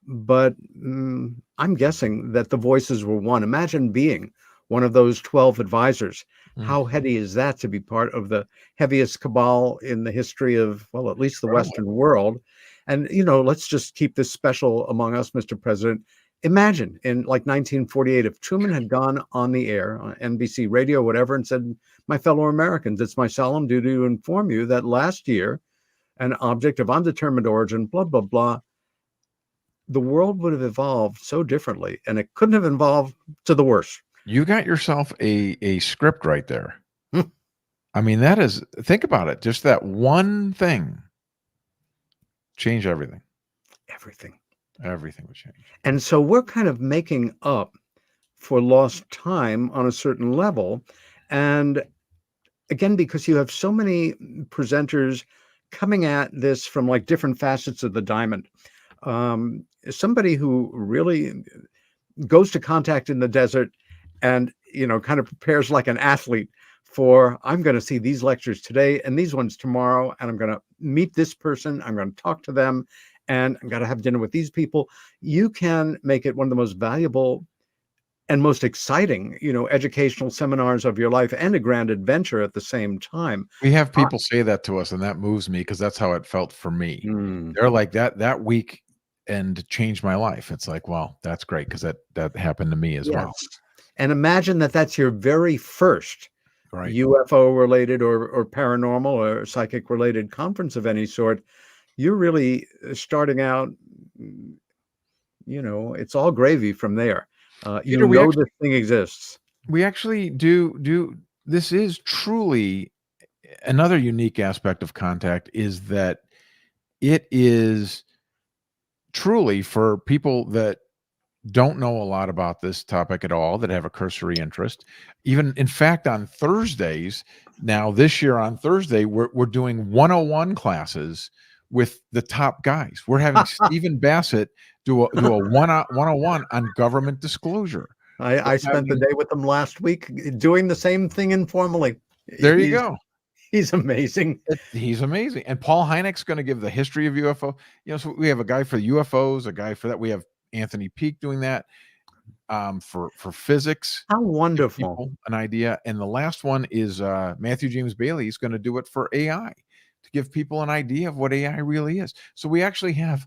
Speaker 2: but I'm guessing that the voices were one. Imagine being one of those 12 advisors. How heady is that to be part of the heaviest cabal in the history of, well, at least the Western world? And, let's just keep this special among us, Mr. President. Imagine in like 1948, if Truman had gone on the air, on NBC radio, whatever, and said, my fellow Americans, it's my solemn duty to inform you that last year, an object of undetermined origin, blah, blah, blah, the world would have evolved so differently, and it couldn't have evolved to the worse.
Speaker 3: You got yourself a script right there.
Speaker 2: Hmm.
Speaker 3: I mean, think about it. Just that one thing changed everything. Everything would change.
Speaker 2: And so we're kind of making up for lost time on a certain level. And again, because you have so many presenters coming at this from like different facets of the diamond. Somebody who really goes to contact in the desert and, kind of prepares like an athlete for, I'm going to see these lectures today and these ones tomorrow, and I'm going to meet this person, I'm going to talk to them, and I'm going to have dinner with these people. You can make it one of the most valuable and most exciting, educational seminars of your life, and a grand adventure at the same time.
Speaker 3: We have people say that to us, and that moves me because that's how it felt for me. They're like, that week and changed my life. It's like, well, that's great because that happened to me as well.
Speaker 2: And imagine that's your very first UFO related or paranormal or psychic related conference of any sort. You're really starting out, it's all gravy from there. This thing exists.
Speaker 3: We actually do. This is truly another unique aspect of contact, is that it is truly for people that don't know a lot about this topic at all, that have a cursory interest. Even, in fact, on Thursdays, now this year on Thursday, we're doing 101 classes with the top guys. We're having Stephen Bassett do a 101 on government disclosure.
Speaker 2: I spent the day with him last week doing the same thing informally.
Speaker 3: There you go.
Speaker 2: He's amazing.
Speaker 3: He's amazing. And Paul Hynek's going to give the history of UFO. So we have a guy for UFOs, a guy for that. We have Anthony Peake doing that for physics.
Speaker 2: How wonderful.
Speaker 3: An idea. And the last one is Matthew James Bailey is going to do it for AI, to give people an idea of what AI really is. So we actually have,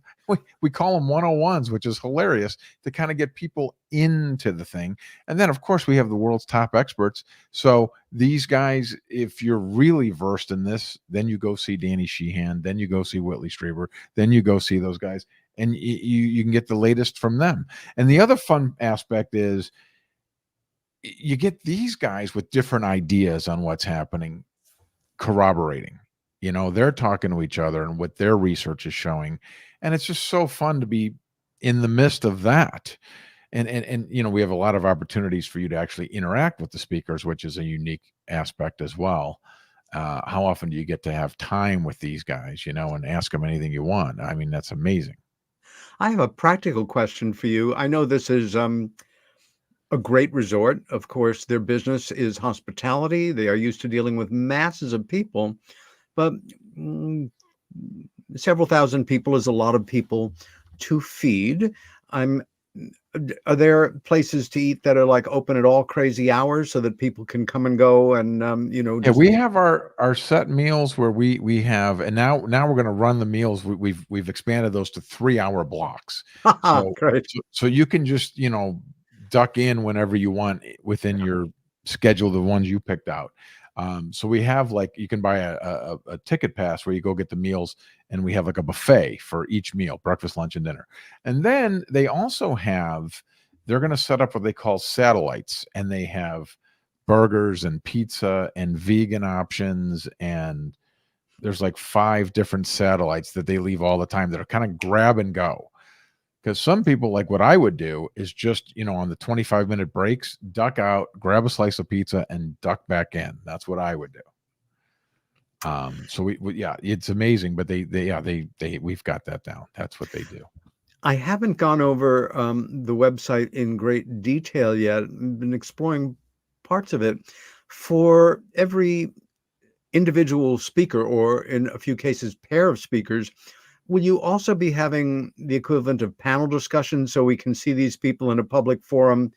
Speaker 3: we call them 101s, which is hilarious, to kind of get people into the thing. And then, of course, we have the world's top experts. So these guys, if you're really versed in this, then you go see Danny Sheehan, then you go see Whitley Strieber, then you go see those guys, and you can get the latest from them. And the other fun aspect is you get these guys with different ideas on what's happening, corroborating. They're talking to each other and what their research is showing. And it's just so fun to be in the midst of that. And we have a lot of opportunities for you to actually interact with the speakers, which is a unique aspect as well. How often do you get to have time with these guys, and ask them anything you want? I mean, that's amazing.
Speaker 2: I have a practical question for you. I know this is a great resort. Of course, their business is hospitality. They are used to dealing with masses of people. But several thousand people is a lot of people to feed. I'm Are there places to eat that are like open at all crazy hours so that people can come and go and
Speaker 3: Yeah,
Speaker 2: just
Speaker 3: we have our set meals where we have, and now we're going to run the meals. We've expanded those to 3-hour blocks. So
Speaker 2: great.
Speaker 3: so you can just duck in whenever you want within your schedule, the ones you picked out. So we have, like, you can buy a ticket pass where you go get the meals, and we have like a buffet for each meal, breakfast, lunch, and dinner. And then they also have, they're going to set up what they call satellites, and they have burgers and pizza and vegan options, and there's like 5 different satellites that they leave all the time that are kind of grab and go. Because some people, like, what I would do is just, on the 25-minute breaks, duck out, grab a slice of pizza, and duck back in. That's what I would do. So yeah, it's amazing, but we've got that down. That's what they do.
Speaker 2: I haven't gone over the website in great detail yet. I've been exploring parts of it. For every individual speaker, or in a few cases, pair of speakers, will you also be having the equivalent of panel discussions so we can see these people in a public forum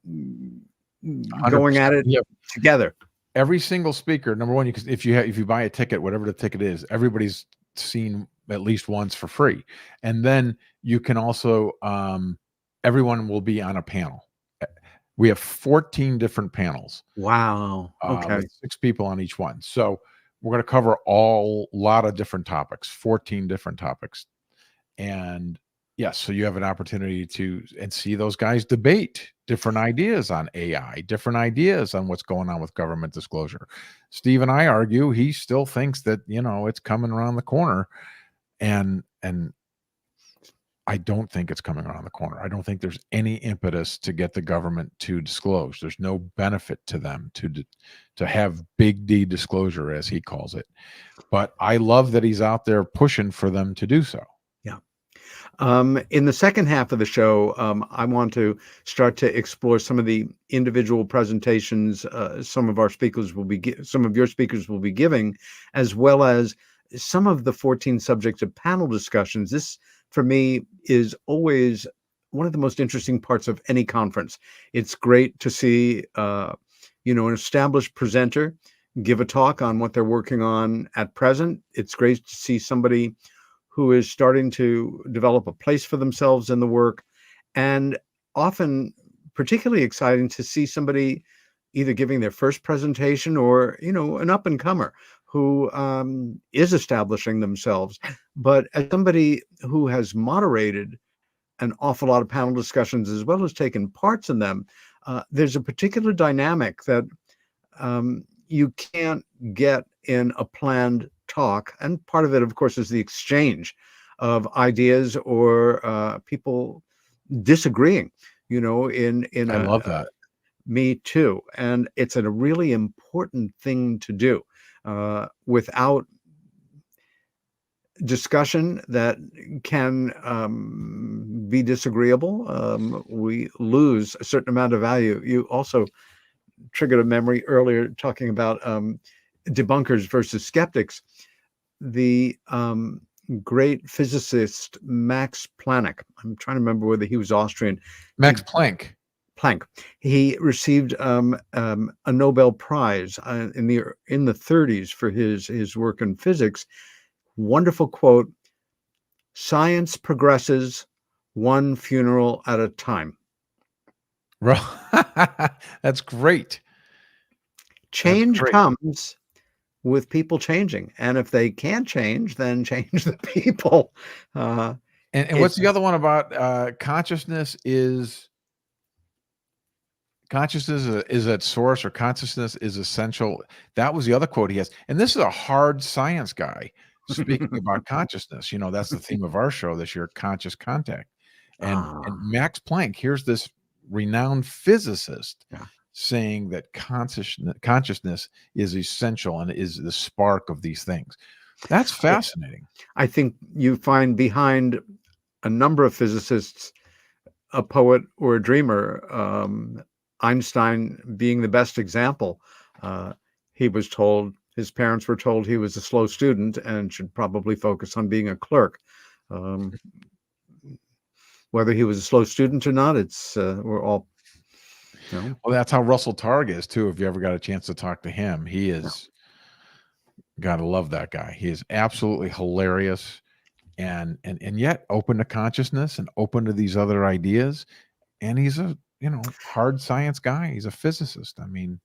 Speaker 2: going at
Speaker 3: 100%.
Speaker 2: it together?
Speaker 3: Every single speaker, number one, if you buy a ticket, whatever the ticket is, everybody's seen at least once for free. And then you can also, everyone will be on a panel. We have 14 different panels.
Speaker 2: Wow. Okay.
Speaker 3: With 6 people on each one. So we're going to cover a lot of different topics, 14 different topics. And yes, so you have an opportunity to see those guys debate different ideas on AI, different ideas on what's going on with government disclosure. Steve and I argue, he still thinks that, it's coming around the corner. And I don't think it's coming around the corner. I don't think there's any impetus to get the government to disclose. There's no benefit to them to have big D disclosure, as he calls it. But I love that he's out there pushing for them to do so.
Speaker 2: Yeah. In the second half of the show, I want to start to explore some of the individual presentations some of your speakers will be giving, as well as some of the 14 subjects of panel discussions. This, for me, is always one of the most interesting parts of any conference. It's great to see, an established presenter give a talk on what they're working on at present. It's great to see somebody who is starting to develop a place for themselves in the work, and often particularly exciting to see somebody either giving their first presentation or, an up-and-comer who is establishing themselves. But as somebody who has moderated an awful lot of panel discussions as well as taken parts in them, there's a particular dynamic that you can't get in a planned talk. And part of it, of course, is the exchange of ideas or people disagreeing, I
Speaker 3: love that.
Speaker 2: Me too. And it's a really important thing to do. Without discussion that can be disagreeable, we lose a certain amount of value. You also triggered a memory earlier talking about debunkers versus skeptics. The great physicist Max Planck, I'm trying to remember whether he was Austrian.
Speaker 3: Max Planck.
Speaker 2: He received a Nobel Prize in the 30s for his work in physics. Wonderful quote: "Science progresses one funeral at a time."
Speaker 3: That's great.
Speaker 2: Change comes with people changing, and if they can't change, then change the people.
Speaker 3: And what's the other one about consciousness is at source, or consciousness is essential? That was the other quote he has. And this is a hard science guy speaking about consciousness. That's the theme of our show this year, Conscious Contact. And Max Planck, here's this renowned physicist saying that consciousness is essential and is the spark of these things. That's fascinating.
Speaker 2: I think you find behind a number of physicists a poet or a dreamer. Einstein being the best example. His parents were told he was a slow student and should probably focus on being a clerk. whether he was a slow student or not, it's we're all,
Speaker 3: Well, that's how Russell Targ is too. If you ever got a chance to talk to him, he is. Gotta love that guy. He is absolutely hilarious, and yet open to consciousness and open to these other ideas. And he's a hard science guy. He's a physicist. I mean,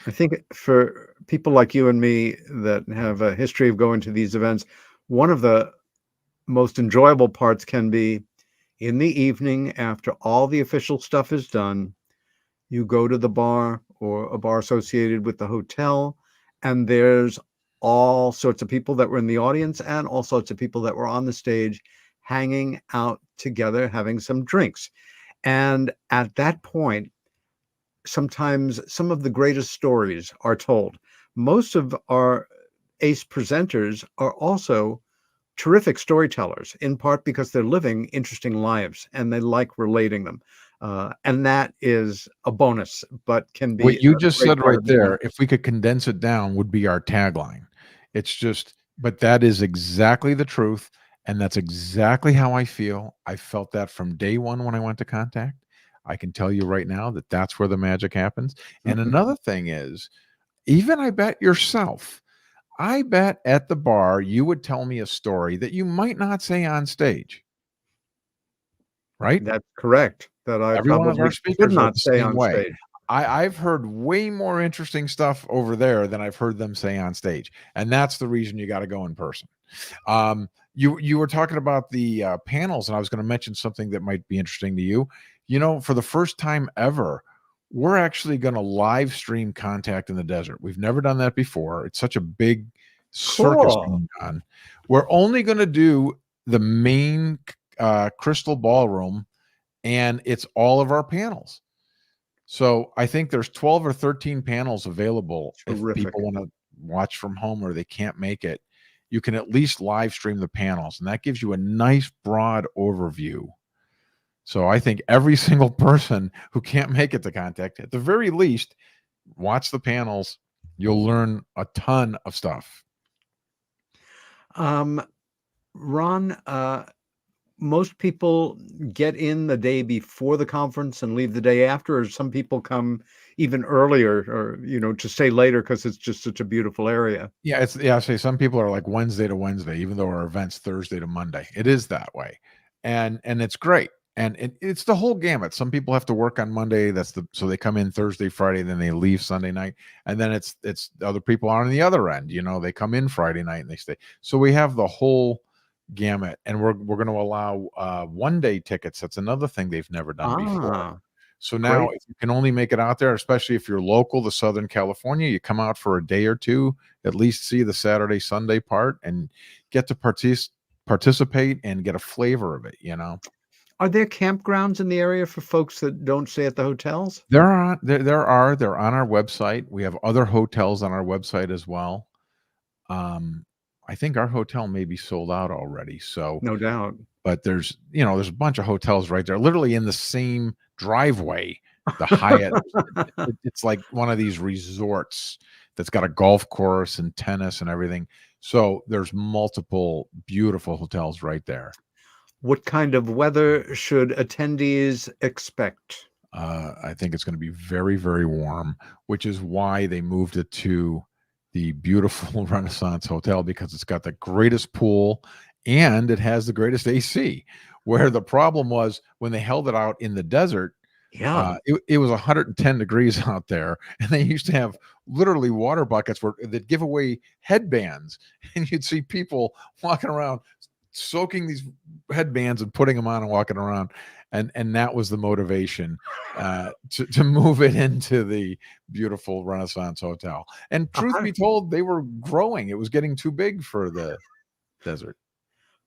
Speaker 2: I think for people like you and me that have a history of going to these events, one of the most enjoyable parts can be in the evening after all the official stuff is done. You go to the bar or a bar associated with the hotel, and there's all sorts of people that were in the audience and all sorts of people that were on the stage hanging out together, having some drinks. And at that point, sometimes some of the greatest stories are told. Most of our ace presenters are also terrific storytellers, in part because they're living interesting lives and they like relating them. And that is a bonus, but can be
Speaker 3: what you
Speaker 2: a
Speaker 3: just
Speaker 2: great
Speaker 3: said
Speaker 2: part
Speaker 3: right
Speaker 2: of the
Speaker 3: there,
Speaker 2: event.
Speaker 3: if we could condense it down, would be our tagline. It's just, but that is exactly the truth. And that's exactly how I feel. I felt that from day one when I went to Contact. I can tell you right now that that's where the magic happens. And
Speaker 2: Mhm.
Speaker 3: another thing is, even I bet yourself, I bet at the bar you would tell me a story that you might not say on stage, right?
Speaker 2: That's correct. That I
Speaker 3: Every one of our
Speaker 2: probably could
Speaker 3: speakers are
Speaker 2: not
Speaker 3: the
Speaker 2: say
Speaker 3: same
Speaker 2: on
Speaker 3: way.
Speaker 2: stage.
Speaker 3: I've heard way more interesting stuff over there than I've heard them say on stage, and that's the reason you got to go in person. You were talking about the panels, and I was going to mention something that might be interesting to you. You know, for the first time ever, we're actually going to live stream Contact in the Desert. We've never done that before. It's such a big circus
Speaker 2: Cool.
Speaker 3: going on. We're only going to do the main crystal ballroom, and it's all of our panels. So I think there's 12 or 13 panels available. If
Speaker 2: Terrific.
Speaker 3: people want to watch from home or they can't make it, you can at least live stream the panels, and that gives you a nice broad overview. So I think every single person who can't make it to Contact, at the very least, watch the panels. You'll learn a ton of stuff.
Speaker 2: Um, Ron, most people get in the day before the conference and leave the day after, or some people come even earlier or, to stay later because it's just such a beautiful area.
Speaker 3: Yeah, I say some people are like Wednesday to Wednesday, even though our event's Thursday to Monday. It is that way, and it's great, and it's the whole gamut. Some people have to work on Monday. So they come in Thursday, Friday, then they leave Sunday night, and then it's other people are on the other end. They come in Friday night and they stay. So we have the whole gamut, and we're going to allow 1-day tickets. That's another thing they've never done before.
Speaker 2: Ah,
Speaker 3: So now,
Speaker 2: great.
Speaker 3: if you can only make it out there, especially if you're local to Southern California, you come out for a day or two, at least see the Saturday, Sunday part, and get to participate and get a flavor of it.
Speaker 2: Are there campgrounds in the area for folks that don't stay at the hotels?
Speaker 3: They're on our website. We have other hotels on our website as well. I think our hotel may be sold out already. So,
Speaker 2: No doubt.
Speaker 3: but there's a bunch of hotels right there, literally in the same driveway. The Hyatt, it's like one of these resorts that's got a golf course and tennis and everything. So there's multiple beautiful hotels right there.
Speaker 2: What kind of weather should attendees expect?
Speaker 3: I think it's going to be very, very warm, which is why they moved it to the beautiful Renaissance Hotel, because it's got the greatest pool and it has the greatest AC. Where the problem was when they held it out in the desert,
Speaker 2: Yeah.
Speaker 3: it was 110 degrees out there, and they used to have literally water buckets that give away headbands, and you'd see people walking around soaking these headbands and putting them on and walking around, and that was the motivation to move it into the beautiful Renaissance Hotel. And
Speaker 2: A
Speaker 3: truth
Speaker 2: hun
Speaker 3: be told, they were growing; it was getting too big for the desert.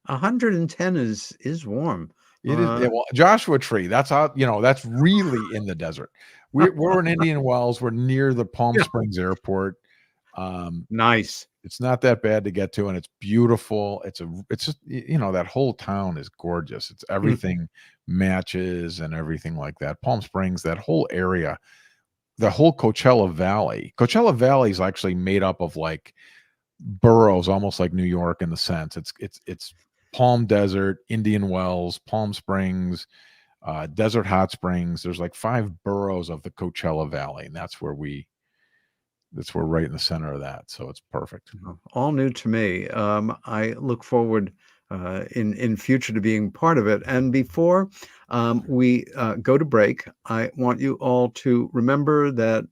Speaker 2: 110 is warm.
Speaker 3: It is, yeah, well, Joshua Tree. That's how that's really in the desert. We're in Indian Wells. We're near the Palm
Speaker 2: Yeah.
Speaker 3: Springs Airport.
Speaker 2: Nice.
Speaker 3: It's not that bad to get to, and it's beautiful. It's just that whole town is gorgeous. It's
Speaker 2: Mm.
Speaker 3: everything matches and everything like that. Palm Springs, that whole area, the whole Coachella Valley. Coachella Valley is actually made up of like boroughs, almost like New York in the sense. It's Palm Desert, Indian Wells, Palm Springs, Desert Hot Springs. There's like 5 boroughs of the Coachella Valley, and that's where we're right in the center of that. So it's perfect.
Speaker 2: All new to me. I look forward in future to being part of it. And before we go to break, I want you all to remember that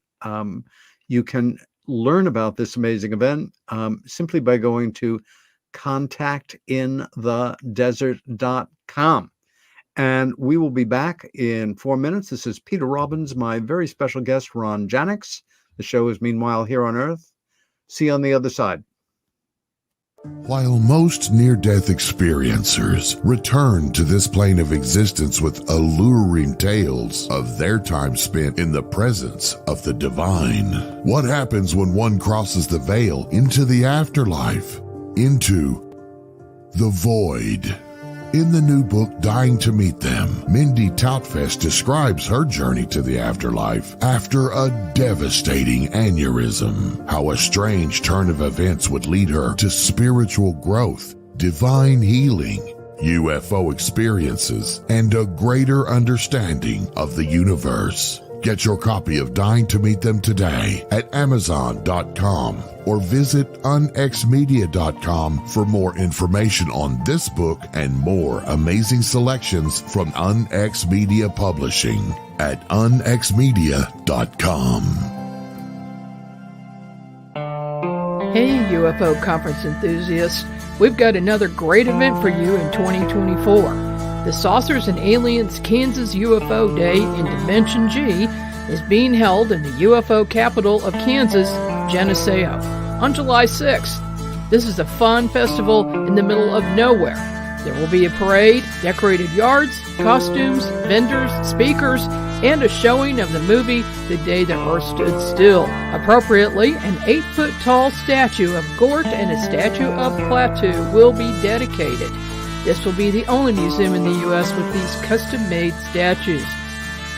Speaker 2: you can learn about this amazing event simply by going to contactinthedesert.com. And we will be back in 4 minutes. This is Peter Robbins, my very special guest, Ron Janix. The show is Meanwhile Here on Earth. See you on the other side.
Speaker 1: While most near-death experiencers return to this plane of existence with alluring tales of their time spent in the presence of the divine, what happens when one crosses the veil into the afterlife, into the void? In the new book, Dying to Meet Them, Mindy Toutfest describes her journey to the afterlife after a devastating aneurysm, how a strange turn of events would lead her to spiritual growth, divine healing, UFO experiences, and a greater understanding of the universe. Get your copy of Dying to Meet Them today at Amazon.com or visit unxmedia.com for more information on this book and more amazing selections from UnX Media Publishing at unxmedia.com.
Speaker 4: Hey, UFO conference enthusiasts. We've got another great event for you in 2024. The Saucers and Aliens Kansas UFO Day in Dimension G is being held in the UFO capital of Kansas, Geneseo, on July 6th. This is a fun festival in the middle of nowhere. There will be a parade, decorated yards, costumes, vendors, speakers, and a showing of the movie The Day the Earth Stood Still. Appropriately, an 8-foot-tall statue of Gort and a statue of Klaatu will be dedicated. This will be the only museum in the U.S. with these custom-made statues.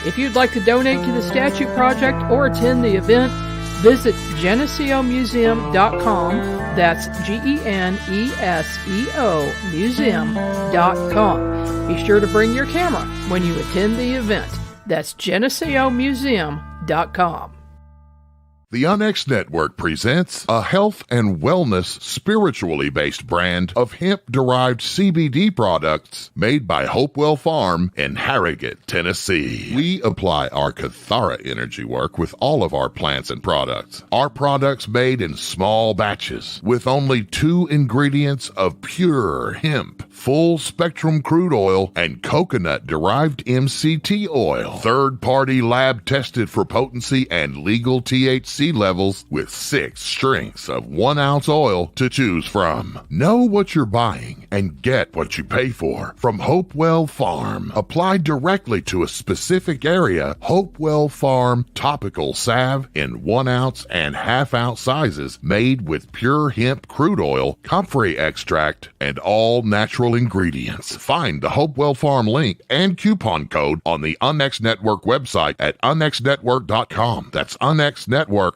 Speaker 4: If you'd like to donate to the statue project or attend the event, visit GeneseoMuseum.com. That's GENESEO Museum.com. Be sure to bring your camera when you attend the event. That's GeneseoMuseum.com.
Speaker 1: The UnX Network presents a health and wellness spiritually based brand of hemp-derived CBD products made by Hopewell Farm in Harrogate, Tennessee. We apply our Cathara energy work with all of our plants and products. Our products made in small batches with only 2 ingredients of pure hemp, full-spectrum crude oil, and coconut-derived MCT oil. Third-party lab tested for potency and legal THC levels with 6 strengths of 1 ounce oil to choose from. Know what you're buying and get what you pay for from Hopewell Farm. Applied directly to a specific area, Hopewell Farm topical salve in 1 ounce and ½ ounce sizes made with pure hemp crude oil, comfrey extract, and all natural ingredients. Find the Hopewell Farm link and coupon code on the UnX Network website at unxnetwork.com. That's unxnetwork.com.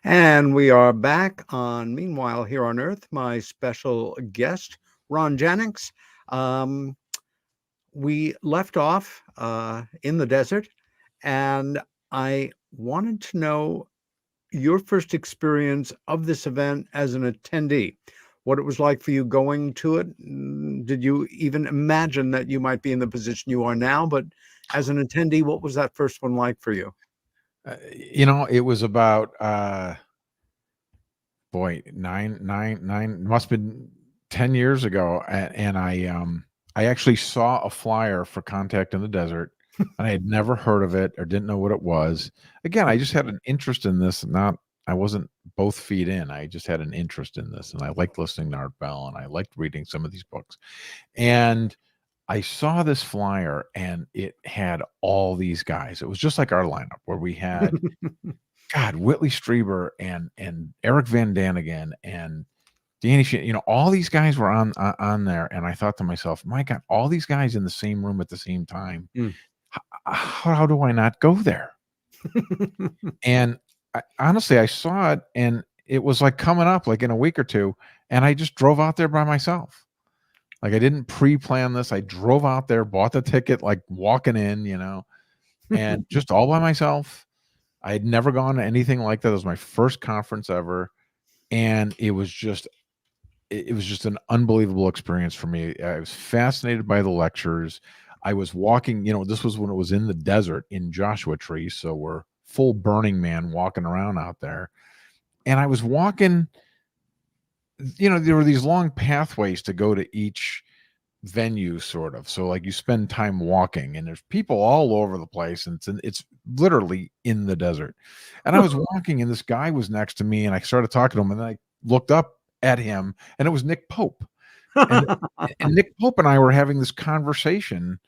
Speaker 2: And we are back on Meanwhile Here on Earth. My special guest, Ron Janix. We left off in the desert, and I wanted to know your first experience of this event as an attendee, what it was like for you going to it. Did you even imagine that you might be in the position you are now? But as an attendee, what was that first one like for you?
Speaker 3: It was about nine must have been 10 years ago, and I actually saw a flyer for Contact in the Desert, and I had never heard of it or didn't know what it was. Again, I just had an interest in this. I wasn't both feet in. I just had an interest in this, and I liked listening to Art Bell, and I liked reading some of these books. And I saw this flyer, and it had all these guys. It was just like our lineup, where we had Whitley Strieber and Eric Van Daniken and Danny Sheen, all these guys were on there, and I thought to myself, my God, all these guys in the same room at the same time. How do I not go there? And honestly, I saw it, and it was like coming up like in a week or two, and I just drove out there by myself. Like, I didn't pre-plan this. I drove out there, bought the ticket, like walking in, and just all by myself. I had never gone to anything like that. It was my first conference ever, and it was just an unbelievable experience for me. I was fascinated by the lectures. I was walking, this was when it was in the desert in Joshua Tree, so we're full Burning Man walking around out there. And I was walking, there were these long pathways to go to each venue, sort of. So like you spend time walking, and there's people all over the place, and it's literally in the desert. And I was walking, and this guy was next to me, and I started talking to him, and then I looked up at him, and it was Nick Pope. And Nick Pope and I were having this conversation,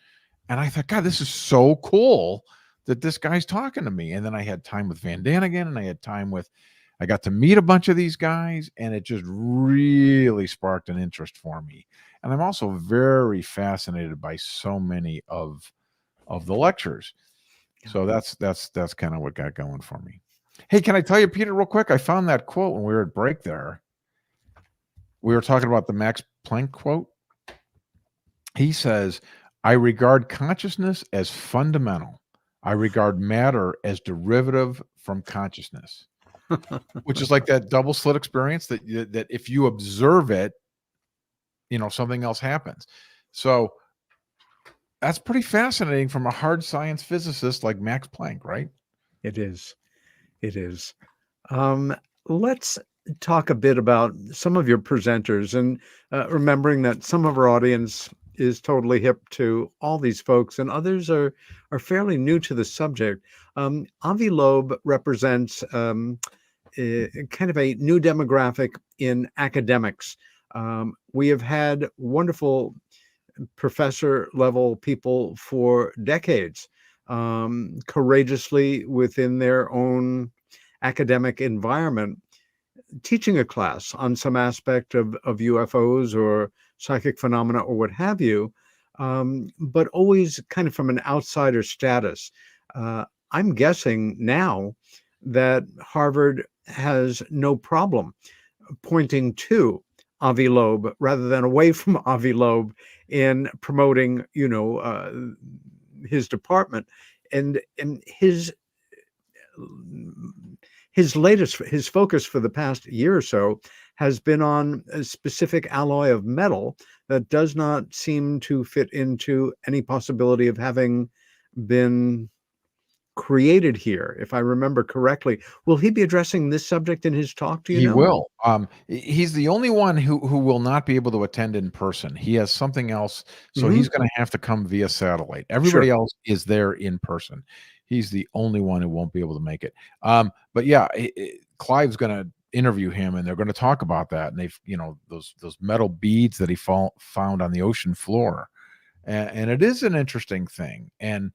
Speaker 3: and I thought, God, this is so cool that this guy's talking to me. And then I had time with Van Daniken, and I got to meet a bunch of these guys, and it just really sparked an interest for me. And I'm also very fascinated by so many of the lectures. So that's kind of what got going for me. Hey, can I tell you, Peter, real quick? I found that quote when we were at break there. We were talking about the Max Planck quote. He says, "I regard consciousness as fundamental. I regard matter as derivative from consciousness," which is like that double slit experience that if you observe it, something else happens. So that's pretty fascinating from a hard science physicist like Max Planck, right?
Speaker 2: It is. Let's talk a bit about some of your presenters, and remembering that some of our audience is totally hip to all these folks, and others are fairly new to the subject. Avi Loeb represents kind of a new demographic in academics. We have had wonderful professor level people for decades, courageously within their own academic environment, teaching a class on some aspect of UFOs or psychic phenomena or what have you, but always kind of from an outsider status. I'm guessing now that Harvard has no problem pointing to Avi Loeb rather than away from Avi Loeb in promoting, his department, and his focus for the past year or so has been on a specific alloy of metal that does not seem to fit into any possibility of having been created here, if I remember correctly. Will he be addressing this subject in his talk? Do you know?
Speaker 3: He will. He's the only one who will not be able to attend in person. He has something else, so he's going to have to come via satellite. Everybody else is there in person. He's the only one who won't be able to make it. But yeah, Clive's going to interview him, and they're going to talk about that. And they've, those metal beads that he found on the ocean floor, and it is an interesting thing. And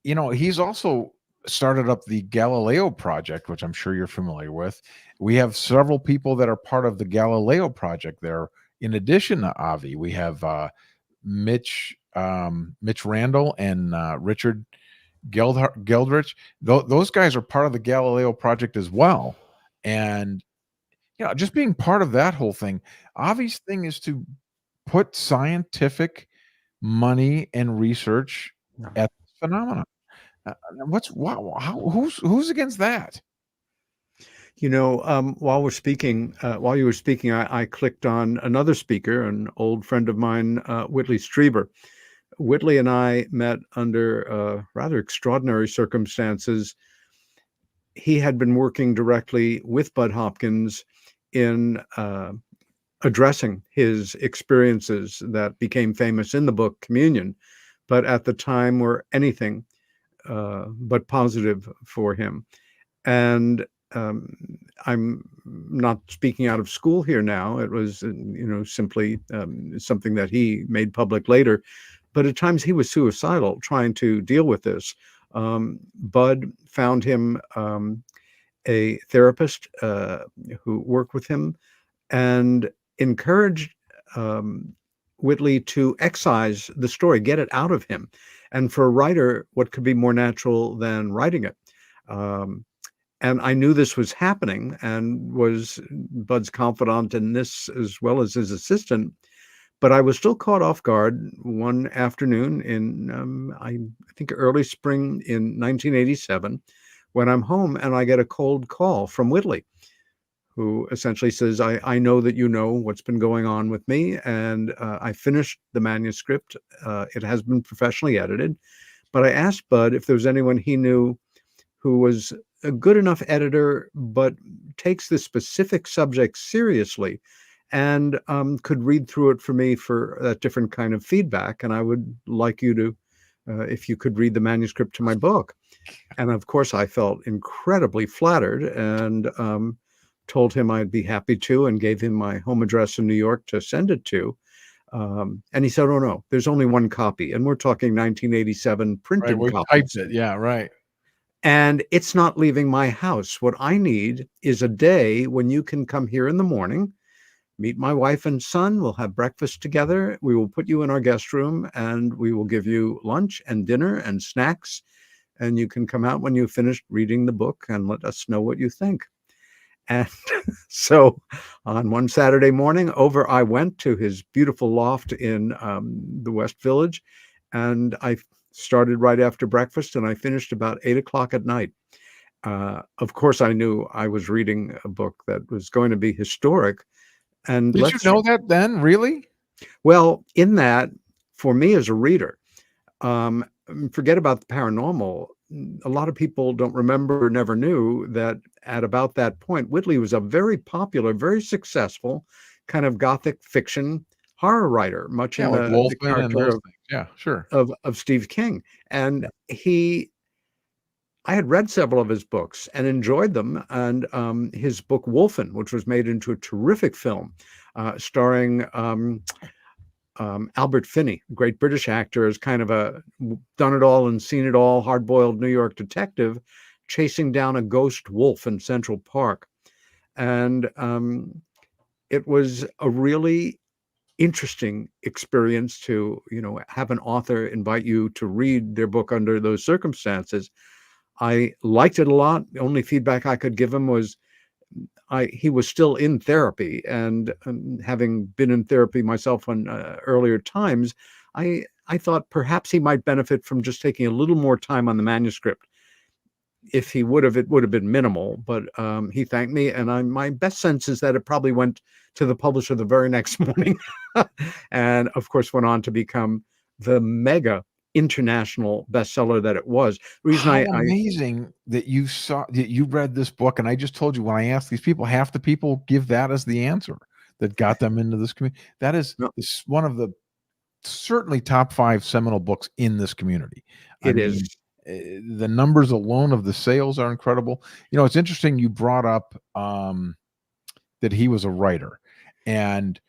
Speaker 3: he's also started up the Galileo project, which I'm sure you're familiar with. We have several people that are part of the Galileo project there. In addition to Avi, we have Mitch Randall and Richard Geldrich. Those guys are part of the Galileo project as well. And just being part of that whole thing. Obvious thing is to put scientific money and research
Speaker 2: Yeah.
Speaker 3: at this phenomenon. Who's against that?
Speaker 2: While you were speaking, I clicked on another speaker, an old friend of mine, Whitley Strieber. Whitley and I met under rather extraordinary circumstances. He had been working directly with Bud Hopkins in addressing his experiences that became famous in the book Communion, but at the time were anything but positive for him. And I'm not speaking out of school here now. It was, simply something that he made public later. But at times he was suicidal trying to deal with this. Bud found him a therapist who worked with him and encouraged Whitley to excise the story, get it out of him. And for a writer, what could be more natural than writing it? And I knew this was happening and was Bud's confidant in this as well as his assistant. But I was still caught off guard one afternoon in, I think, early spring in 1987, when I'm home and I get a cold call from Whitley, who essentially says, I know that you know what's been going on with me, and I finished the manuscript. It has been professionally edited. But I asked Bud if there was anyone he knew who was a good enough editor, but takes this specific subject seriously and could read through it for me for that different kind of feedback. And I would like you to, if you could read the manuscript to my book. And of course, I felt incredibly flattered and told him I'd be happy to, and gave him my home address in New York to send it to. And he said, oh, no, there's only one copy. And we're talking 1987 printed
Speaker 3: We
Speaker 2: copies.
Speaker 3: typed it. Yeah, right.
Speaker 2: And it's not leaving my house. What I need is a day when you can come here in the morning, meet my wife and son. We'll have breakfast together. We will put you in our guest room and we will give you lunch and dinner and snacks. And you can come out when you've finished reading the book and let us know what you think. And so on one Saturday morning, over I went to his beautiful loft in the West Village. And I started right after breakfast and I finished about 8 o'clock at night. Of course, I knew I was reading a book that was going to be historic. And
Speaker 3: did you know that then? Really?
Speaker 2: Well, in that, for me as a reader, forget about the paranormal. A lot of people don't remember or never knew that at about that point, Whitley was a very popular, very successful kind of Gothic fiction horror writer, much in the character of,
Speaker 3: yeah, sure,
Speaker 2: of Steve King. And I had read several of his books and enjoyed them. And his book Wolfen, which was made into a terrific film, starring Albert Finney, great British actor, is kind of a done it all and seen it all, hard-boiled New York detective chasing down a ghost wolf in Central Park. And it was a really interesting experience to, have an author invite you to read their book under those circumstances. I liked it a lot. The only feedback I could give him was he was still in therapy, and having been in therapy myself on earlier times, I thought perhaps he might benefit from just taking a little more time on the manuscript. If he would have, it would have been minimal, but he thanked me, and my best sense is that it probably went to the publisher the very next morning, and of course went on to become the mega international bestseller that it was.
Speaker 3: Amazing that you read this book, and I just told you when I asked these people, half the people give that as the answer that got them into this community. That is one of the certainly top 5 seminal books in this community.
Speaker 2: It is.
Speaker 3: The numbers alone of the sales are incredible. It's interesting you brought up that he was a writer, and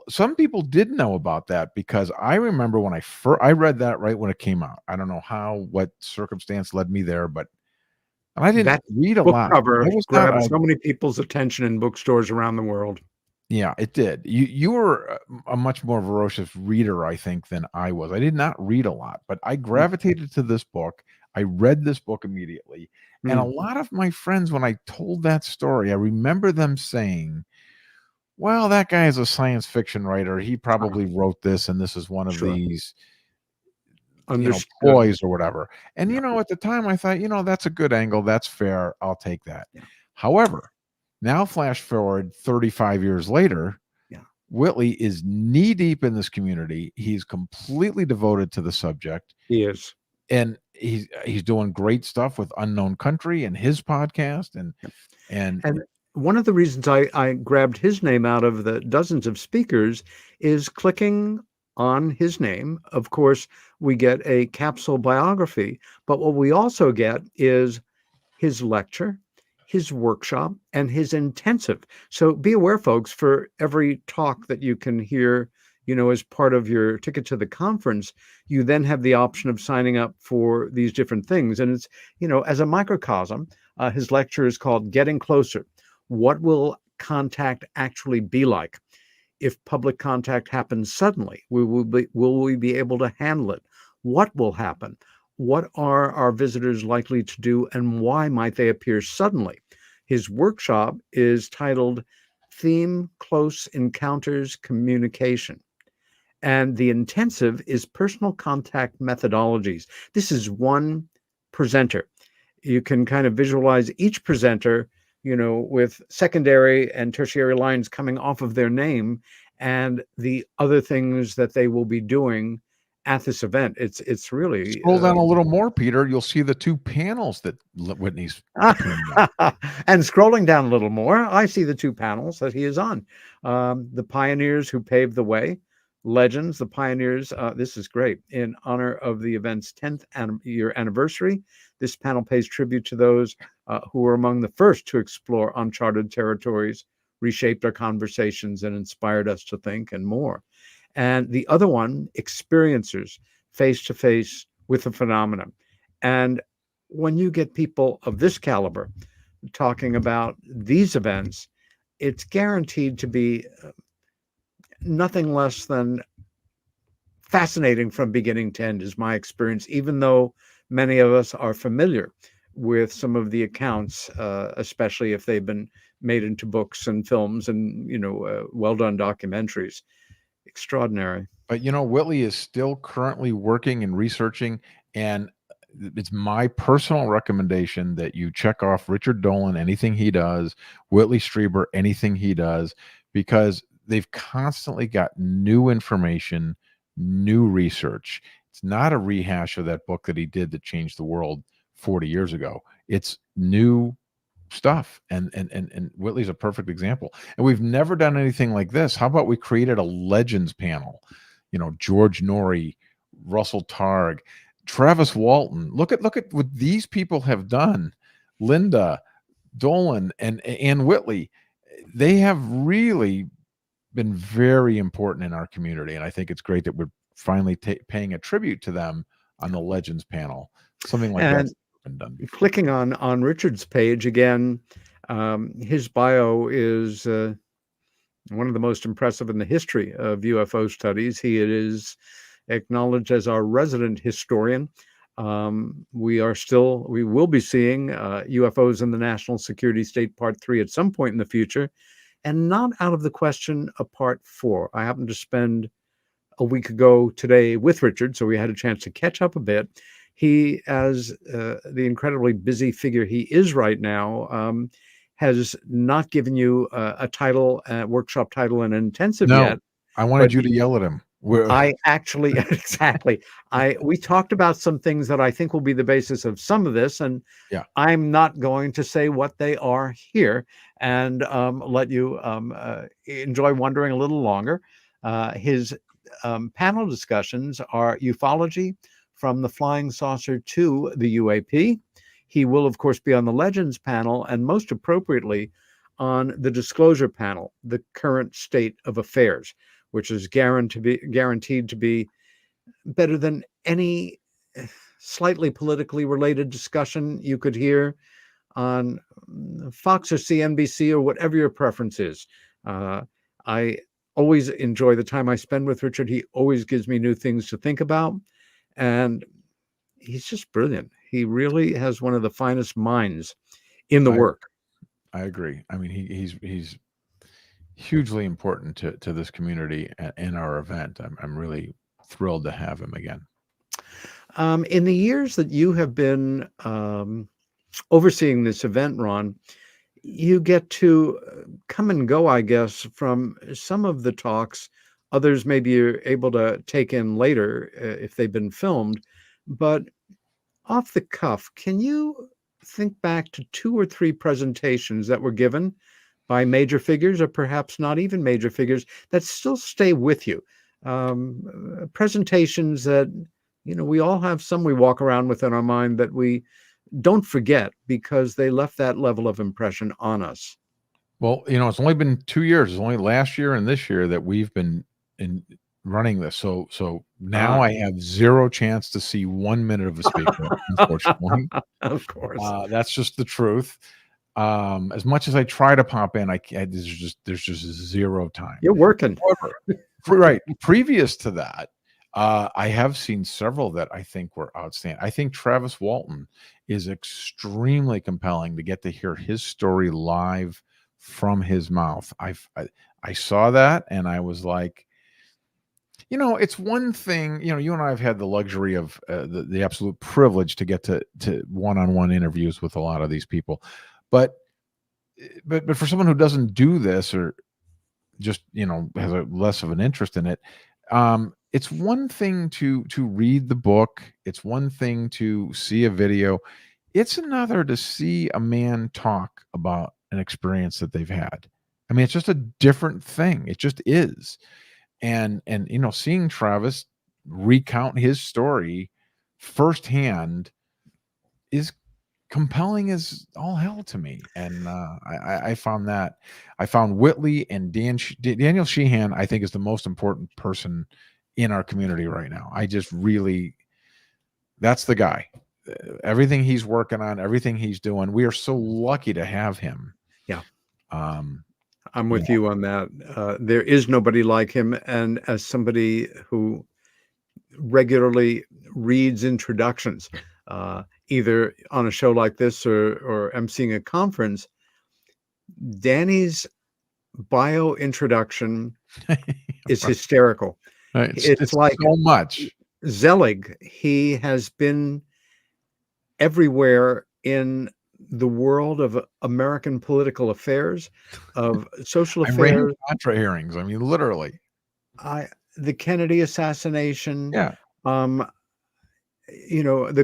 Speaker 3: some people did know about that, because I remember when I read that right when it came out. I don't know what circumstance led me there, but I didn't read a lot.
Speaker 2: Cover grabbed so many people's attention in bookstores around the world.
Speaker 3: Yeah, it did. You were a much more voracious reader, I think, than I was. I did not read a lot, but I
Speaker 2: Mm,
Speaker 3: gravitated to this book. I read this book immediately. And a
Speaker 2: mm,
Speaker 3: lot of my friends, when I told that story, I remember them saying, well, that guy is a science fiction writer. He
Speaker 2: uh,
Speaker 3: probably wrote this, and this is one of
Speaker 2: sure.
Speaker 3: these,
Speaker 2: Understood.
Speaker 3: ploys or whatever. And,
Speaker 2: Yeah.
Speaker 3: at the time I thought, that's a good angle. That's fair. I'll take that.
Speaker 2: Yeah.
Speaker 3: However, now flash forward 35 years later,
Speaker 2: Yeah.
Speaker 3: Whitley is knee deep in this community. He's completely devoted to the subject,
Speaker 2: He is.
Speaker 3: and he's doing great stuff with Unknown Country and his podcast, and
Speaker 2: And one of the reasons I grabbed his name out of the dozens of speakers is clicking on his name. Of course, we get a capsule biography, but what we also get is his lecture, his workshop, and his intensive. So be aware, folks, for every talk that you can hear, as part of your ticket to the conference, you then have the option of signing up for these different things. And it's, as a microcosm, his lecture is called Getting Closer. What will contact actually be like? If public contact happens suddenly, will we be able to handle it? What will happen? What are our visitors likely to do, and why might they appear suddenly? His workshop is titled Theme Close Encounters Communication. And the intensive is personal contact methodologies. This is one presenter. You can kind of visualize each presenter, with secondary and tertiary lines coming off of their name and the other things that they will be doing at this event. It's really
Speaker 3: scroll down a little more, Peter. You'll see the two panels that Whitney's appearing in.
Speaker 2: And scrolling down a little more, I see the two panels that he is on. The pioneers who paved the way, legends, the pioneers. This is great. In honor of the event's 10th year anniversary, this panel pays tribute to those who were among the first to explore uncharted territories, reshaped our conversations, and inspired us to think, and more. And the other one, experiencers face to face with the phenomenon. And when you get people of this caliber talking about these events, it's guaranteed to be nothing less than fascinating from beginning to end, is my experience, even though many of us are familiar with some of the accounts, especially if they've been made into books and films and, well done documentaries. Extraordinary.
Speaker 3: But Whitley is still currently working and researching, and it's my personal recommendation that you check off Richard Dolan, anything he does, Whitley Strieber, anything he does, because they've constantly got new information, new research. It's not a rehash of that book that he did that changed the world 40 years ago. It's new stuff, and Whitley's a perfect example. And we've never done anything like this. How about we created a legends panel? George Norrie, Russell Targ, Travis Walton. Look at what these people have done. Linda Dolan and Ann Whitley. They have really been very important in our community, and I think it's great that we're finally paying a tribute to them on the legends panel. Something like that's been done before.
Speaker 2: Clicking on Richard's page again, his bio is one of the most impressive in the history of UFO studies. He is acknowledged as our resident historian. We will be seeing UFOs in the National Security State Part 3 at some point in the future, and not out of the question a Part 4. I happened to spend a week ago today with Richard, so we had a chance to catch up a bit. He, as the incredibly busy figure he is right now, has not given you a title, a workshop title, and intensive yet.
Speaker 3: I wanted you to yell at him.
Speaker 2: I actually, exactly. We talked about some things that I think will be the basis of some of this, and I'm not going to say what they are here, and let you enjoy wondering a little longer. His panel discussions are ufology, from the flying saucer to the UAP. He will, of course, be on the Legends panel, and most appropriately on the Disclosure panel, the current state of affairs, which is guaranteed to be better than any slightly politically related discussion you could hear on Fox or CNBC or whatever your preference is. I always enjoy the time I spend with Richard. He always gives me new things to think about, and he's just brilliant. He really has one of the finest minds in the
Speaker 3: I
Speaker 2: work.
Speaker 3: I agree. I mean, he's hugely important to this community and our event. I'm really thrilled to have him again.
Speaker 2: In the years that you have been overseeing this event, Ron, you get to come and go, I guess, from some of the talks. Others maybe you're able to take in later if they've been filmed. But off the cuff, can you think back to 2 or 3 presentations that were given by major figures, or perhaps not even major figures, that still stay with you? Presentations that, we all have some we walk around with in our mind that we don't forget because they left that level of impression on us.
Speaker 3: Well, it's only been 2 years. It's only last year and this year that we've been running this. So now I have zero chance to see 1 minute of a speaker, unfortunately.
Speaker 2: Of course.
Speaker 3: That's just the truth. As much as I try to pop in, there's just zero time.
Speaker 2: You're working.
Speaker 3: However, right. Previous to that, I have seen several that I think were outstanding. I think Travis Walton is extremely compelling to get to hear his story live from his mouth. I saw that and I was like, it's one thing, you and I have had the luxury of the absolute privilege to get to one-on-one interviews with a lot of these people. But for someone who doesn't do this or just, has a less of an interest in it, it's one thing to read the book. It's one thing to see a video. It's another to see a man talk about an experience that they've had. I mean, it's just a different thing. It just is. And seeing Travis recount his story firsthand is compelling as all hell to me. And I found Whitley and Daniel Sheehan, I think, is the most important person in our community right now. That's the guy. Everything he's working on, everything he's doing, we are so lucky to have him.
Speaker 2: Yeah. I'm with you on that. There is nobody like him. And as somebody who regularly reads introductions, either on a show like this or emceeing a conference, Danny's bio introduction is hysterical.
Speaker 3: It's like so much.
Speaker 2: Zelig, he has been everywhere in the world of American political affairs, of social affairs.
Speaker 3: Ran Contra hearings. I mean, literally.
Speaker 2: The Kennedy assassination.
Speaker 3: Yeah.
Speaker 2: The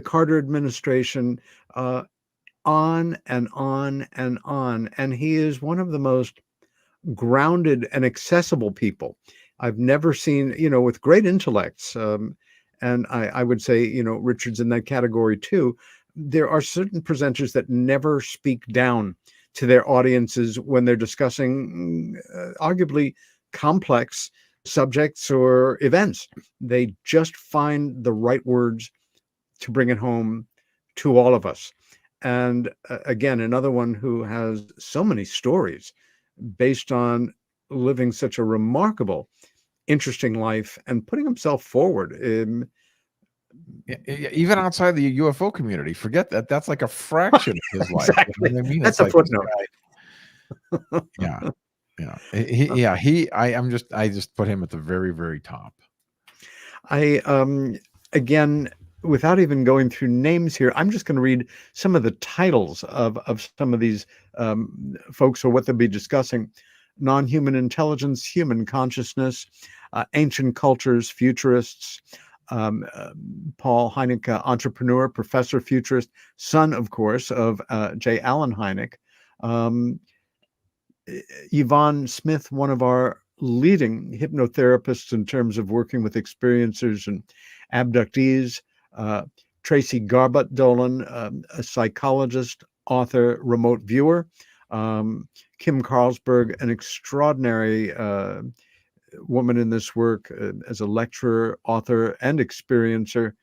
Speaker 2: Carter administration, on and on and on. And he is one of the most grounded and accessible people I've never seen, with great intellects. And I would say, Richard's in that category too. There are certain presenters that never speak down to their audiences when they're discussing arguably complex subjects or events. They just find the right words to bring it home to all of us. And again, another one who has so many stories based on living such a remarkable, interesting life and putting himself forward.
Speaker 3: Even outside the UFO community, forget that. That's like a fraction of his life.
Speaker 2: Exactly.
Speaker 3: You know what I mean?
Speaker 2: That's a footnote.
Speaker 3: I just put him at the very, very top.
Speaker 2: Again, without even going through names here, I'm just going to read some of the titles of some of these folks or what they'll be discussing. Non-human intelligence, human consciousness, ancient cultures, futurists, Paul Hynek, entrepreneur, professor, futurist, son, of course, of J. Allen Hynek. Yvonne Smith, one of our leading hypnotherapists in terms of working with experiencers and abductees. Tracy Garbutt Dolan, a psychologist, author, remote viewer. Kim Carlsberg, an extraordinary woman in this work as a lecturer, author, and experiencer.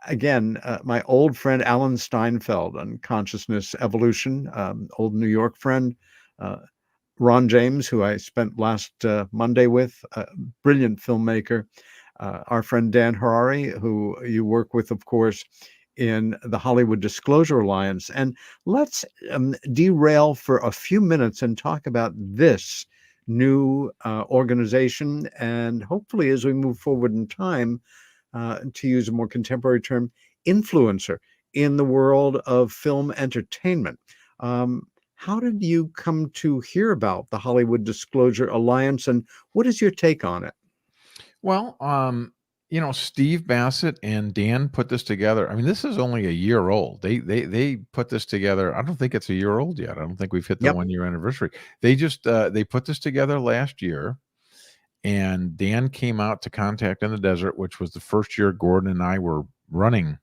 Speaker 2: Again, my old friend Alan Steinfeld on consciousness evolution, old New York friend. Ron James, who I spent last Monday with, a brilliant filmmaker. Our friend Dan Harari, who you work with, of course, in the Hollywood Disclosure Alliance. And let's derail for a few minutes and talk about this new organization. And hopefully, as we move forward in time, to use a more contemporary term, influencer in the world of film entertainment. How did you come to hear about the Hollywood Disclosure Alliance, and what is your take on it?
Speaker 3: Well, Steve Bassett and Dan put this together. I mean, this is only a year old. They put this together. I don't think it's a year old yet. I don't think we've hit the
Speaker 2: Yep.
Speaker 3: 1 year anniversary. They just they put this together last year, and Dan came out to Contact in the Desert, which was the first year Gordon and I were running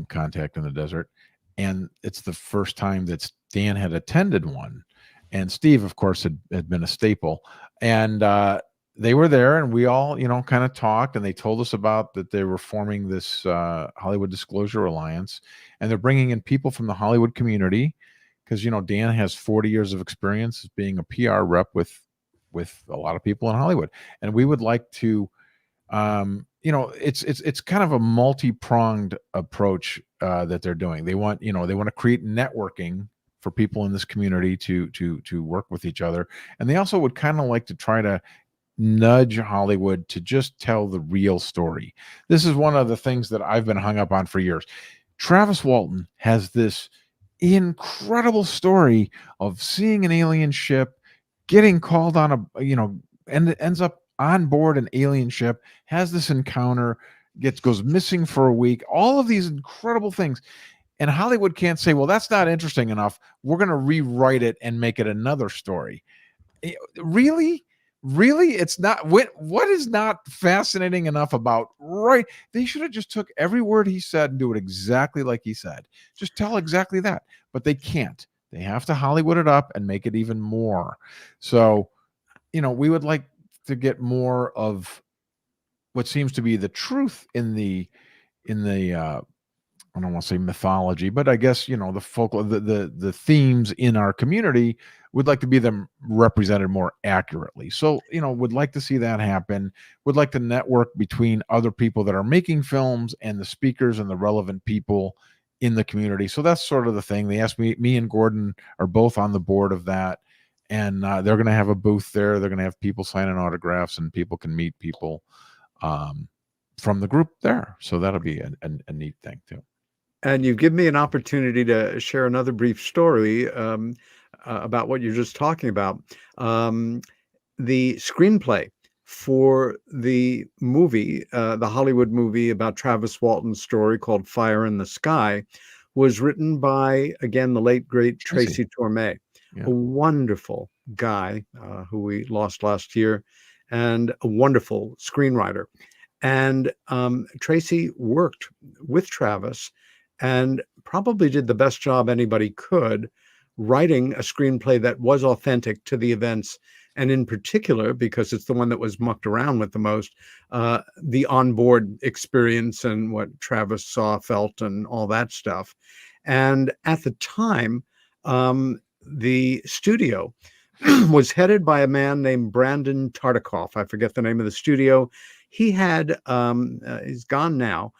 Speaker 3: Contact in the Desert, and it's the first time that Dan had attended one, and Steve, of course, had been a staple, and they were there, and we all, kind of talked, and they told us about that they were forming this Hollywood Disclosure Alliance, and they're bringing in people from the Hollywood community, because Dan has 40 years of experience as being a PR rep with a lot of people in Hollywood, and we would like to, it's kind of a multi-pronged approach that they're doing. They want to create networking for people in this community to work with each other, and they also would kind of like to try to nudge Hollywood to just tell the real story. This is one of the things that I've been hung up on for years. Travis Walton has this incredible story of seeing an alien ship, getting called on and it ends up on board an alien ship, has this encounter, goes missing for a week, all of these incredible things. And Hollywood can't say, well, that's not interesting enough, we're going to rewrite it and make it another story. Really? It's not. What is not fascinating enough about, right? They should have just took every word he said and do it exactly like he said. Just tell exactly that. But they can't. They have to Hollywood it up and make it even more. So, we would like to get more of what seems to be the truth in the I don't want to say mythology, but I guess, the folklore, the themes in our community, would like to be them represented more accurately. So, would like to see that happen. Would like to network between other people that are making films and the speakers and the relevant people in the community. So that's sort of the thing. They asked me and Gordon are both on the board of that. And they're going to have a booth there. They're going to have people signing autographs, and people can meet people from the group there. So that'll be a neat thing too.
Speaker 2: And you give me an opportunity to share another brief story about what you're just talking about. The screenplay for the movie, the Hollywood movie about Travis Walton's story called Fire in the Sky, was written by, again, the late, great Tracy Torme, a wonderful guy who we lost last year, and a wonderful screenwriter. And Tracy worked with Travis and probably did the best job anybody could writing a screenplay that was authentic to the events, and in particular, because it's the one that was mucked around with the most, the onboard experience and what Travis saw, felt, and all that stuff. And at the time, the studio was headed by a man named Brandon Tartikoff. I forget the name of the studio. He had, he's gone now.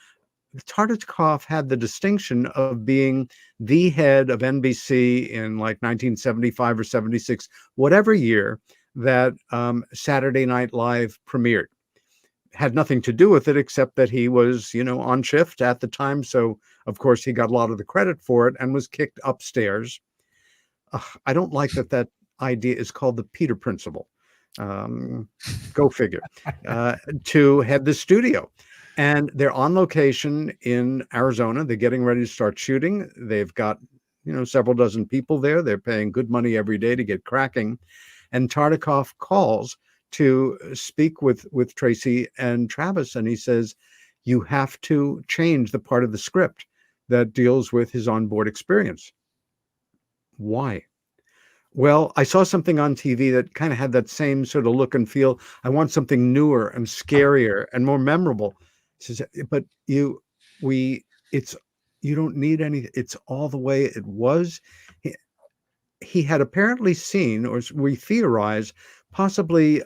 Speaker 2: Tartikoff had the distinction of being the head of NBC in like 1975 or 76, whatever year that Saturday Night Live premiered. Had nothing to do with it except that he was, on shift at the time. So, of course, he got a lot of the credit for it and was kicked upstairs. I don't like that idea is called the Peter Principle. Go figure. To head the studio. And they're on location in Arizona. They're getting ready to start shooting. They've got, several dozen people there. They're paying good money every day to get cracking. And Tartikoff calls to speak with Tracy and Travis. And he says, you have to change the part of the script that deals with his onboard experience. Why? Well, I saw something on TV that kind of had that same sort of look and feel. I want something newer and scarier and more memorable. Says, but you don't need any. It's all the way it was. he had apparently seen, or we theorize, possibly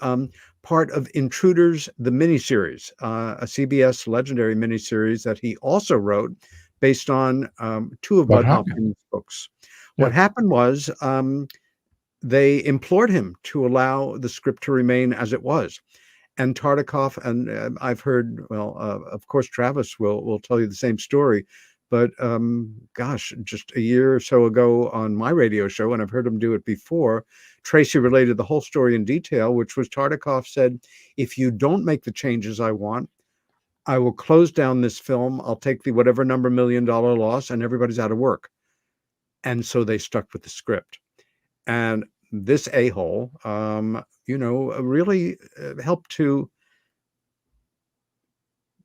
Speaker 2: part of Intruders, the miniseries, a CBS legendary miniseries that he also wrote based on two of
Speaker 3: But
Speaker 2: Bud
Speaker 3: how?
Speaker 2: Hopkins' books.
Speaker 3: Yeah.
Speaker 2: What happened was they implored him to allow the script to remain as it was. And Tartikoff, and I've heard, well, of course, Travis will tell you the same story. But gosh, just a year or so ago on my radio show, and I've heard him do it before, Tracy related the whole story in detail, which was Tartikoff said, if you don't make the changes I want, I will close down this film. I'll take the whatever number $1 million loss, and everybody's out of work. And so they stuck with the script. And this a-hole, really helped to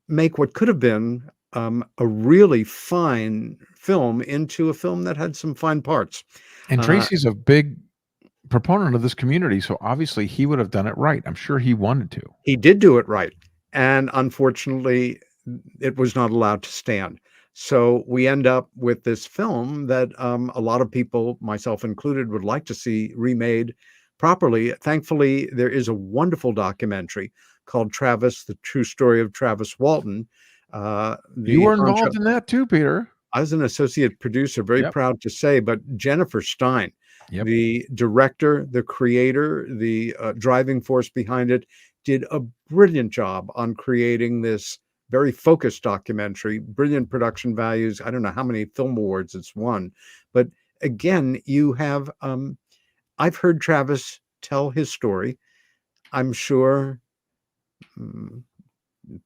Speaker 2: make what could have been a really fine film into a film that had some fine parts.
Speaker 3: And Tracy's a big proponent of this community, so obviously he would have done it right. I'm sure he wanted to.
Speaker 2: He did do it right. And unfortunately, it was not allowed to stand. So we end up with this film that a lot of people, myself included, would like to see remade properly. Thankfully, there is a wonderful documentary called Travis, the True Story of Travis Walton.
Speaker 3: You were involved in that too, Peter.
Speaker 2: I was an associate producer, very
Speaker 3: Yep.
Speaker 2: proud to say, but Jennifer Stein,
Speaker 3: Yep.
Speaker 2: the director, the creator, the driving force behind it, did a brilliant job on creating this very focused documentary, brilliant production values. I don't know how many film awards it's won, but again, you have, I've heard Travis tell his story. I'm sure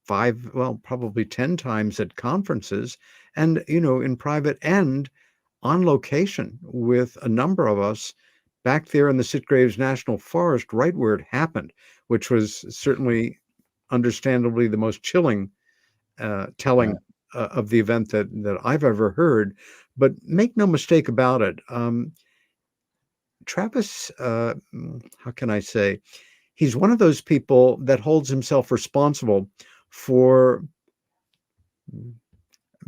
Speaker 2: probably 10 times at conferences and, in private and on location with a number of us back there in the Sitgraves National Forest, right where it happened, which was certainly understandably the most chilling telling of the event that I've ever heard. But make no mistake about it, Travis, how can I say, he's one of those people that holds himself responsible for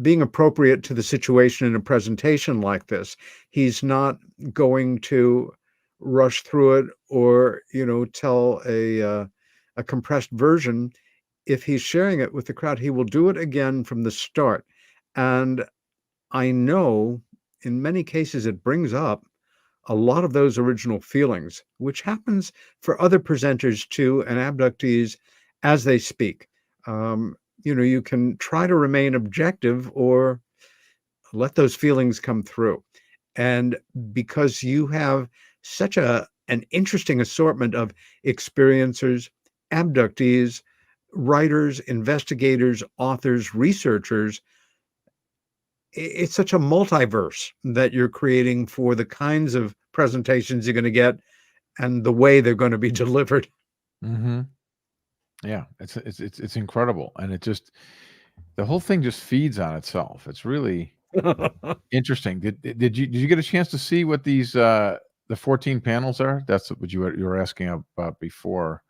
Speaker 2: being appropriate to the situation in a presentation like this. He's not going to rush through it or, tell a compressed version. If he's sharing it with the crowd, he will do it again from the start. And I know in many cases it brings up a lot of those original feelings, which happens for other presenters too and abductees as they speak. You can try to remain objective or let those feelings come through. And because you have such an interesting assortment of experiencers, abductees, writers, investigators, authors, researchers, it's such a multiverse that you're creating for the kinds of presentations you're going to get and the way they're going to be delivered.
Speaker 3: Mm-hmm. Yeah, it's incredible, and the whole thing just feeds on itself. It's really interesting. Did you get a chance to see what these the 14 panels are? That's what you were asking about before.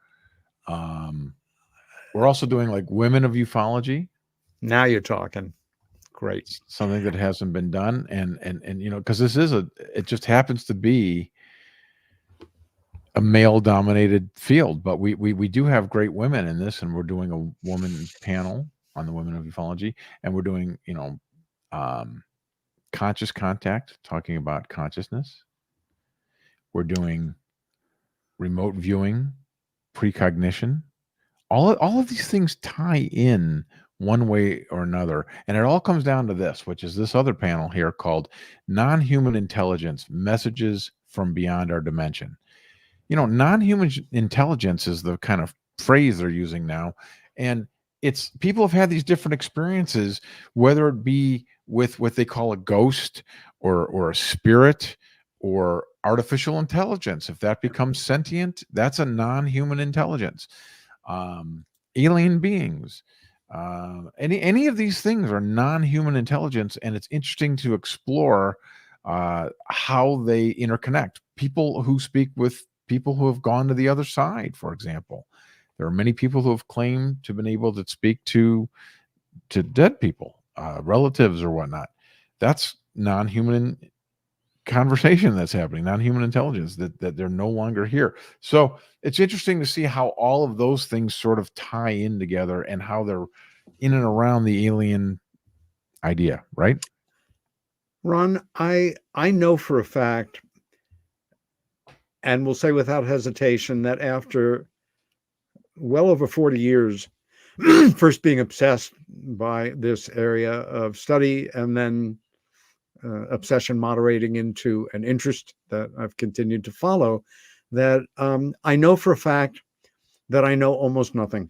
Speaker 3: We're also doing like women of ufology.
Speaker 2: Now you're talking. Great.
Speaker 3: Something that hasn't been done, and because this is it just happens to be a male-dominated field, but we do have great women in this, and we're doing a woman panel on the women of ufology, and we're doing conscious contact, talking about consciousness. We're doing remote viewing, precognition. All of these things tie in one way or another, and it all comes down to this, which is this other panel here called non-human intelligence, messages from beyond our dimension. Non-human intelligence is the kind of phrase they're using now, and it's people have had these different experiences, whether it be with what they call a ghost or a spirit or artificial intelligence. If that becomes sentient, that's a non-human intelligence. Alien beings, any of these things are non-human intelligence, and it's interesting to explore how they interconnect. People who speak with people who have gone to the other side, for example. There are many people who have claimed to have been able to speak to dead people, relatives or whatnot. That's non-human conversation that's happening, non-human intelligence, that they're no longer here. So it's interesting to see how all of those things sort of tie in together and how they're in and around the alien idea, right?
Speaker 2: Ron, I know for a fact, and will say without hesitation, that after well over 40 years, first being obsessed by this area of study and then obsession moderating into an interest that I've continued to follow, that I know for a fact that I know almost nothing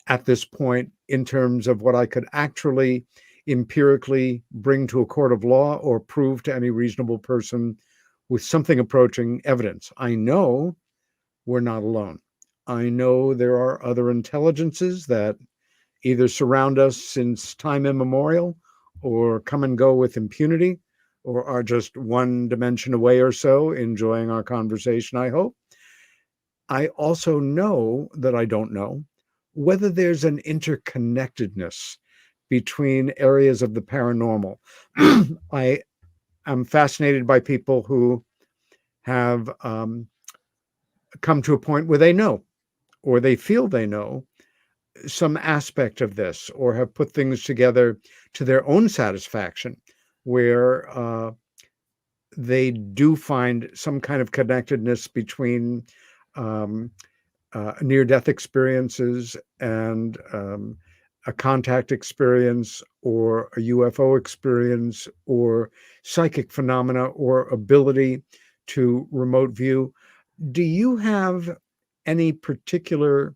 Speaker 2: at this point in terms of what I could actually empirically bring to a court of law or prove to any reasonable person with something approaching evidence. I know we're not alone. I know there are other intelligences that either surround us since time immemorial or come and go with impunity or are just one dimension away or so, enjoying our conversation, I hope. I also know that I don't know whether there's an interconnectedness between areas of the paranormal. I am fascinated by people who have come to a point where they know or they feel they know some aspect of this or have put things together to their own satisfaction where they do find some kind of connectedness between um, near-death experiences and a contact experience or a UFO experience or psychic phenomena or ability to remote view. Do you have any particular,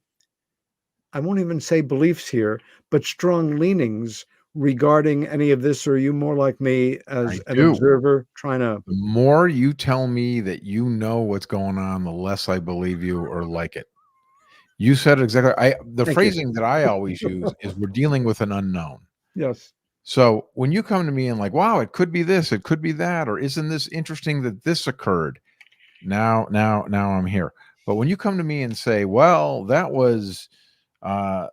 Speaker 2: I won't even say beliefs here, but strong leanings regarding any of this? Or are you more like me as
Speaker 3: I
Speaker 2: an
Speaker 3: do.
Speaker 2: observer trying to?
Speaker 3: The more you tell me that you know what's going on, the less I believe you or like it. You said it exactly. The
Speaker 2: Thank you.
Speaker 3: phrasing that I always use is we're dealing with an unknown.
Speaker 2: Yes.
Speaker 3: So when you come to me and like, wow, it could be this, it could be that, or isn't this interesting that this occurred? Now I'm here. But when you come to me and say, well, that was Xenon,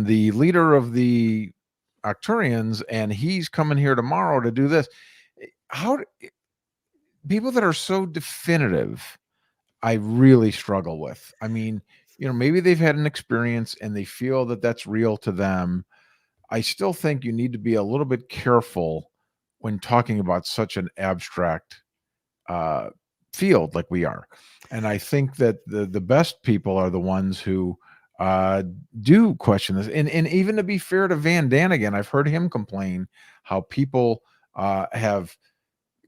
Speaker 3: the leader of the Arcturians, and he's coming here tomorrow to do this. How people that are so definitive, I really struggle with. I mean, maybe they've had an experience and they feel that that's real to them. I still think you need to be a little bit careful when talking about such an abstract field like we are. And I think that the best people are the ones who do question this. And even to be fair to Van Danigan, I've heard him complain how people have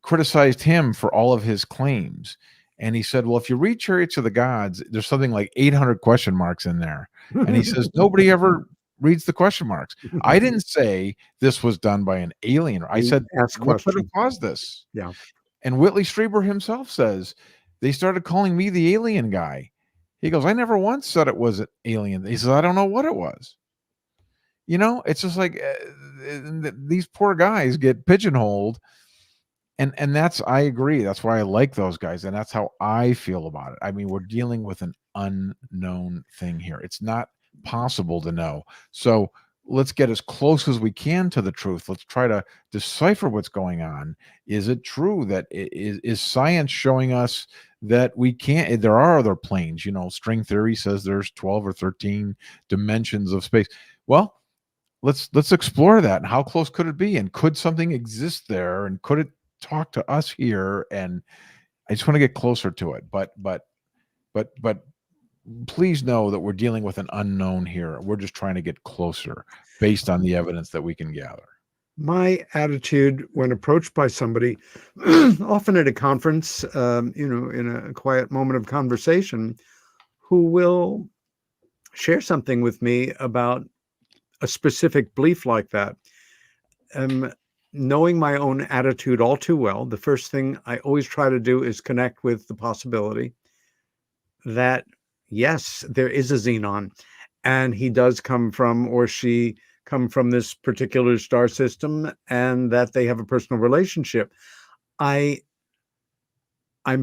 Speaker 3: criticized him for all of his claims. And he said, well, if you read Chariots of the Gods, there's something like 800 question marks in there. And he says, nobody ever reads the question marks. I didn't say this was done by an alien. I said,
Speaker 2: Ask
Speaker 3: what could have
Speaker 2: questions.
Speaker 3: caused this?
Speaker 2: Yeah.
Speaker 3: And Whitley Strieber himself says, they started calling me the alien guy. He goes, I never once said it was an alien. He says, I don't know what it was. It's just like these poor guys get pigeonholed. And that's, I agree. That's why I like those guys. And that's how I feel about it. I mean, we're dealing with an unknown thing here. It's not possible to know. So let's get as close as we can to the truth. Let's try to decipher what's going on. Is it true that is science showing us that we can't, there are other planes? String theory says there's 12 or 13 dimensions of space. Well, let's explore that. And how close could it be? And could something exist there? And could it talk to us here? And I just want to get closer to it. But please know that we're dealing with an unknown here. We're just trying to get closer based on the evidence that we can gather.
Speaker 2: My attitude when approached by somebody, often at a conference, in a quiet moment of conversation, who will share something with me about a specific belief like that. Knowing my own attitude all too well, the first thing I always try to do is connect with the possibility that, yes, there is a Xenon, and he does come from, or she come from, this particular star system, and that they have a personal relationship. I'm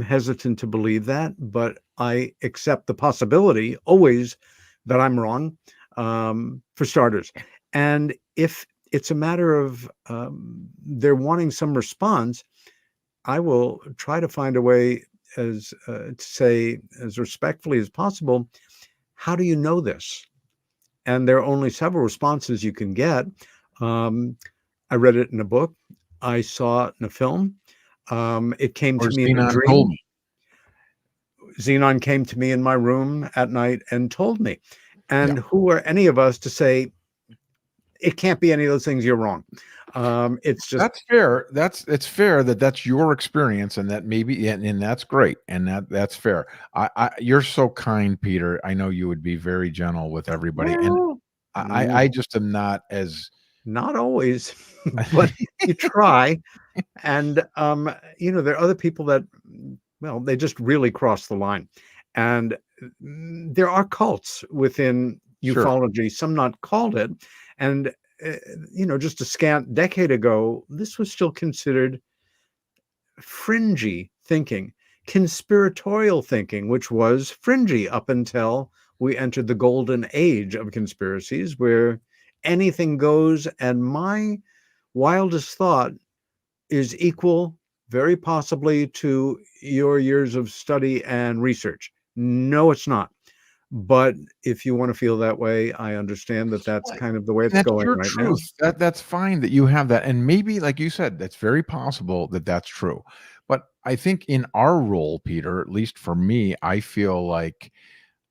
Speaker 2: hesitant to believe that, but I accept the possibility always that I'm wrong, for starters. And if it's a matter of they're wanting some response, I will try to find a way to say as respectfully as possible, how do you know this? And there are only several responses you can get. Um, I read it in a book. I saw it in a film. It came
Speaker 3: Or
Speaker 2: to me in a
Speaker 3: Xenon told
Speaker 2: dream.
Speaker 3: me.
Speaker 2: Xenon came to me in my room at night and told me.
Speaker 3: Yeah.
Speaker 2: And who are any of us to say it can't be any of those things? You're wrong. It's just
Speaker 3: That's fair. It's fair that that's your experience, and that maybe, and that's great, and that's fair. You're so kind, Peter. I know you would be very gentle with everybody, and
Speaker 2: well,
Speaker 3: I just am not as.
Speaker 2: not always, but you try. And there are other people that, well, they just really cross the line. And there are cults within
Speaker 3: Sure.
Speaker 2: ufology, some not called it. And just a scant decade ago, this was still considered fringy thinking, conspiratorial thinking, which was fringy up until we entered the golden age of conspiracies where anything goes. And my wildest thought is equal, very possibly, to your years of study and research. No, it's not. But if you want to feel that way, I understand that that's
Speaker 3: Well,
Speaker 2: kind of the way it's
Speaker 3: that's
Speaker 2: going
Speaker 3: your
Speaker 2: right now.
Speaker 3: truth. That's fine that you have that, and maybe, like you said, that's very possible that that's true. But I think in our role, Peter, at least for me, I feel like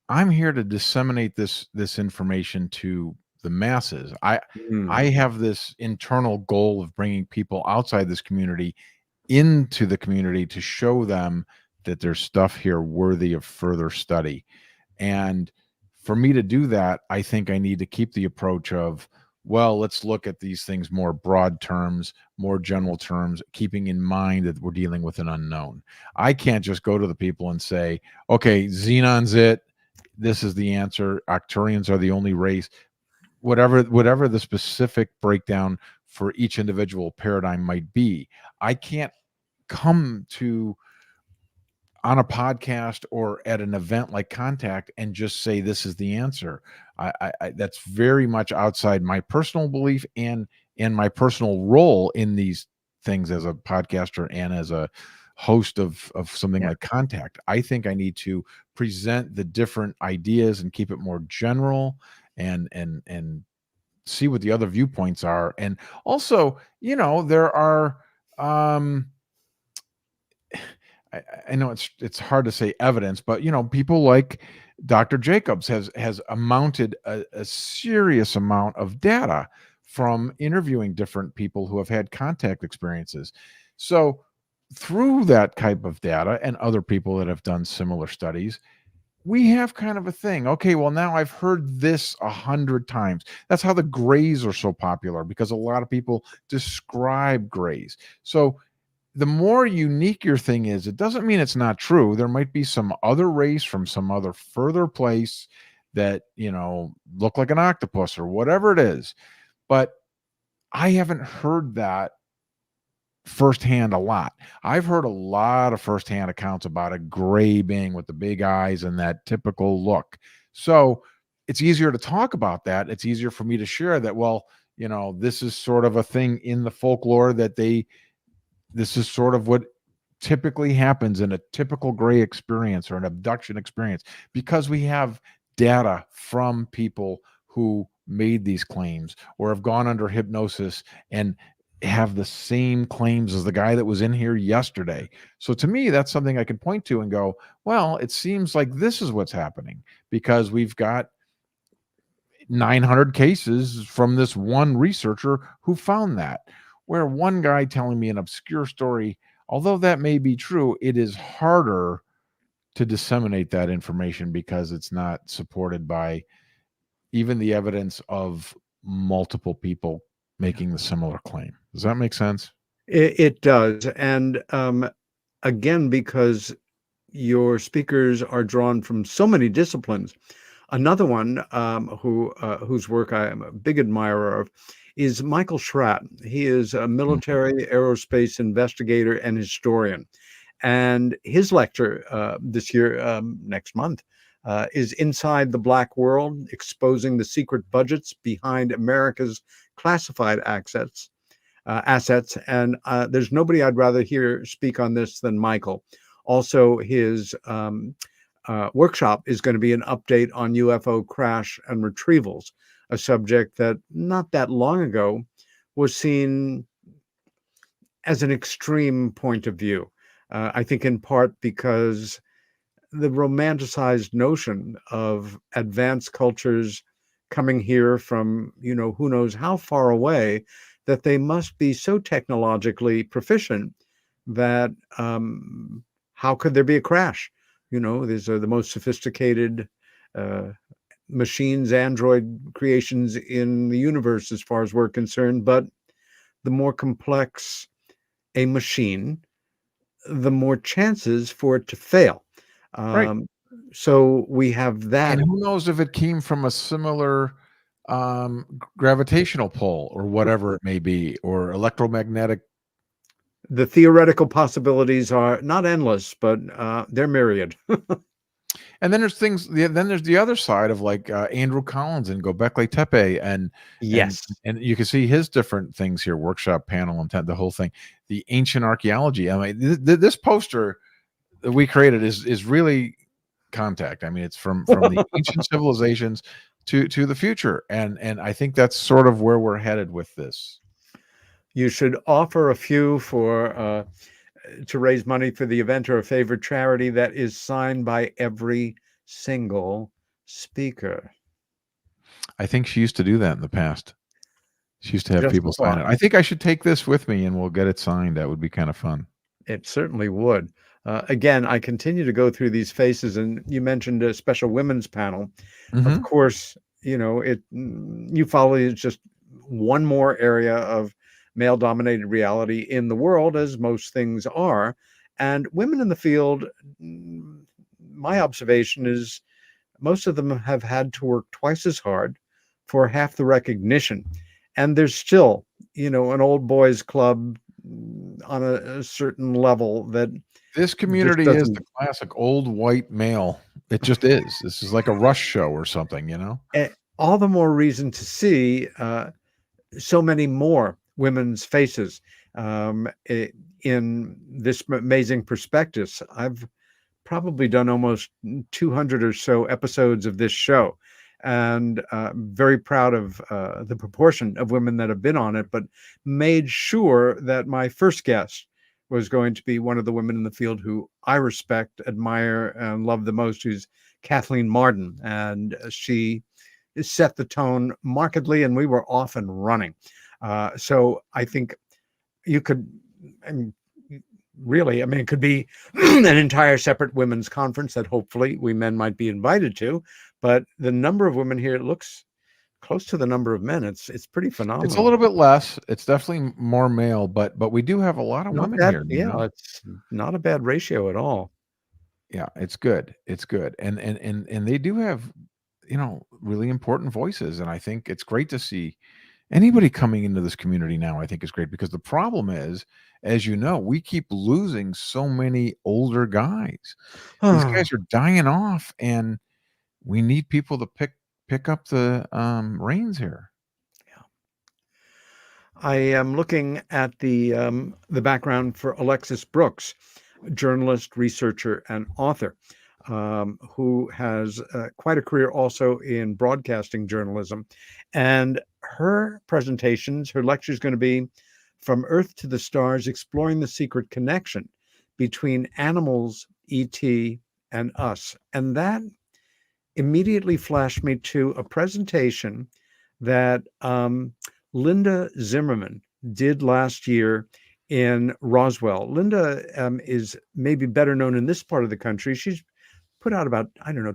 Speaker 3: I'm here to disseminate this information to the masses.
Speaker 2: Mm,
Speaker 3: I have this internal goal of bringing people outside this community into the community to show them that there's stuff here worthy of further study. And for me to do that, I think I need to keep the approach of, well, let's look at these things more broad terms, more general terms, keeping in mind that we're dealing with an unknown. I can't just go to the people and say, okay, Xenon's it. This is the answer. Arcturians are the only race. Whatever the specific breakdown for each individual paradigm might be, I can't come to on a podcast or at an event like Contact and just say this is the answer. That's very much outside my personal belief and my personal role in these things as a podcaster and as a host of something
Speaker 2: yeah.
Speaker 3: like Contact. I think I need to present the different ideas and keep it more general and see what the other viewpoints are. And also, there are I know it's hard to say evidence, but people like Dr. Jacobs has amounted a serious amount of data from interviewing different people who have had contact experiences. So through that type of data and other people that have done similar studies, we have kind of a thing. Okay, well, now I've heard this 100 times. That's how the grays are so popular, because a lot of people describe grays. So the more unique your thing is, it doesn't mean it's not true. There might be some other race from some other further place that, look like an octopus or whatever it is. But I haven't heard that firsthand a lot. I've heard a lot of firsthand accounts about a gray being with the big eyes and that typical look. So it's easier to talk about that. It's easier for me to share that, well, this is sort of a thing in the folklore that this is sort of what typically happens in a typical gray experience or an abduction experience, because we have data from people who made these claims or have gone under hypnosis and have the same claims as the guy that was in here yesterday. So to me, that's something I can point to and go, well, it seems like this is what's happening, because we've got 900 cases from this one researcher who found that. Where one guy telling me an obscure story, although that may be true, it is harder to disseminate that information because it's not supported by even the evidence of multiple people making the similar claim. Does that make sense?
Speaker 2: It does. And again, because your speakers are drawn from so many disciplines. Another one whose work I am a big admirer of is Michael Schratt. He is a military aerospace investigator and historian. And his lecture this year, next month, is Inside the Black World, Exposing the Secret Budgets Behind America's Classified Assets. assets. And there's nobody I'd rather hear speak on this than Michael. Also, his workshop is going to be an update on UFO crash and retrievals, a subject that not that long ago was seen as an extreme point of view. I think in part because the romanticized notion of advanced cultures coming here from, who knows how far away, that they must be so technologically proficient that how could there be a crash? These are the most sophisticated machines, android creations in the universe, as far as we're concerned. But the more complex a machine, the more chances for it to fail.
Speaker 3: Right.
Speaker 2: So we have that.
Speaker 3: And who knows if it came from a similar gravitational pull or whatever it may be, or electromagnetic.
Speaker 2: The theoretical possibilities are not endless, but they're myriad.
Speaker 3: And then there's things. Then there's the other side of like Andrew Collins and Göbekli Tepe, and
Speaker 2: Yes.
Speaker 3: and you can see his different things here: workshop, panel, and the whole thing. The ancient archaeology. I mean, this poster that we created is really contact. I mean, it's from the ancient civilizations to the future, and I think that's sort of where we're headed with this.
Speaker 2: You should offer a few for to raise money for the event or a favorite charity that is signed by every single speaker.
Speaker 3: I think she used to do that in the past. She used to have
Speaker 2: Just
Speaker 3: people
Speaker 2: a
Speaker 3: sign it.
Speaker 2: thought.
Speaker 3: I think I should take this with me and we'll get it signed. That would be kind of fun.
Speaker 2: It certainly would. Again, I continue to go through these faces, and you mentioned a special women's panel. Of course, ufology is just one more area of male-dominated reality in the world, as most things are. And women in the field, my observation is most of them have had to work twice as hard for half the recognition. And there's still, an old boys club on a certain level that
Speaker 3: this community is the classic old white male. It just is. This is like a Rush show or something,
Speaker 2: all the more reason to see so many more women's faces in this amazing prospectus. I've probably done almost 200 or so episodes of this show, and very proud of the proportion of women that have been on it, but made sure that my first guest was going to be one of the women in the field who I respect, admire, and love the most, who's Kathleen Marden. And she set the tone markedly, and we were off and running. So I think you could, really, it could be an entire separate women's conference that hopefully we men might be invited to. But the number of women here, it looks close to the number of men. It's pretty phenomenal.
Speaker 3: It's a little bit less. It's definitely more male, but we do have a lot of women here.
Speaker 2: Yeah, it's not a bad ratio at all.
Speaker 3: Yeah, it's good. It's good. And they do have, really important voices. And I think it's great to see anybody coming into this community now. I think is great, because the problem is, as you know, we keep losing so many older guys. These guys are dying off, and we need people to pick up the reins here.
Speaker 2: Yeah. I am looking at the background for Alexis Brooks, journalist, researcher, and author, who has quite a career also in broadcasting journalism. And her presentations, her lecture is going to be From Earth to the Stars, Exploring the Secret Connection Between Animals, ET, and Us. And that immediately flashed me to a presentation that Linda Zimmerman did last year in Roswell. Linda is maybe better known in this part of the country. She's put out about,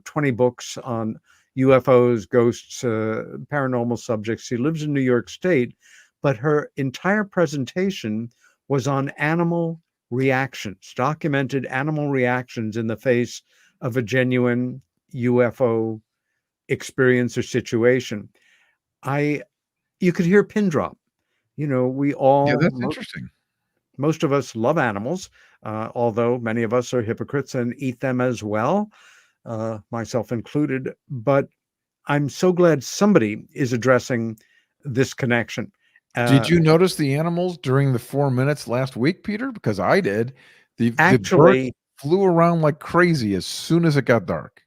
Speaker 2: 20 books on UFOs, ghosts, paranormal subjects. She lives in New York State, but her entire presentation was on animal reactions, documented animal reactions in the face of a genuine UFO experience or situation. You could hear pin drop. We all,
Speaker 3: Yeah, that's interesting.
Speaker 2: Most of us love animals, although many of us are hypocrites and eat them as well, myself included. But I'm so glad somebody is addressing this connection.
Speaker 3: Did you notice the animals during the 4 minutes last week, Peter? Because I did. The birds
Speaker 2: Actually,
Speaker 3: flew around like crazy as soon as it got dark.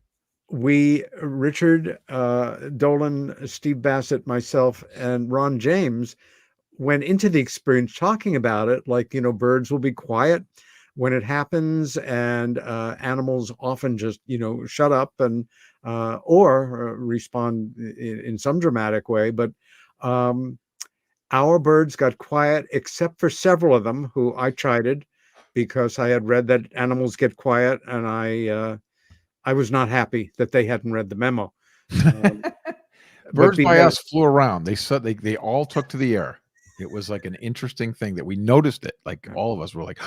Speaker 2: Richard Dolan, Steve Bassett, myself, and Ron James went into the experience talking about it, like, birds will be quiet when it happens, and animals often just, shut up and or respond in some dramatic way. But um, our birds got quiet, except for several of them who I chided because I had read that animals get quiet, and I was not happy that they hadn't read the memo. Um, but
Speaker 3: Birds
Speaker 2: be
Speaker 3: by
Speaker 2: that
Speaker 3: us flew around. They all took to the air. It was like an interesting thing that we noticed it. Like all of us were like,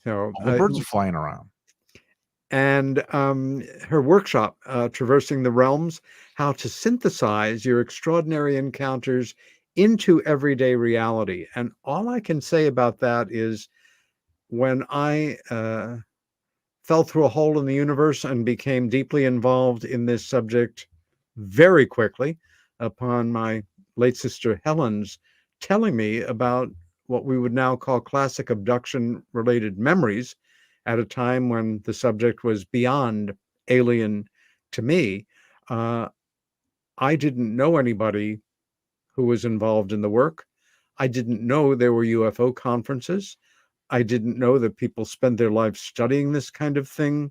Speaker 2: so
Speaker 3: all the birds are flying around.
Speaker 2: and her workshop, Traversing the Realms, how to synthesize your extraordinary encounters into everyday reality. And all I can say about that is when I fell through a hole in the universe and became deeply involved in this subject very quickly upon my late sister Helen's telling me about what we would now call classic abduction related memories at a time when the subject was beyond alien to me. Uh, I didn't know anybody who was involved in the work. I didn't know there were UFO conferences. I didn't know that people spend their lives studying this kind of thing.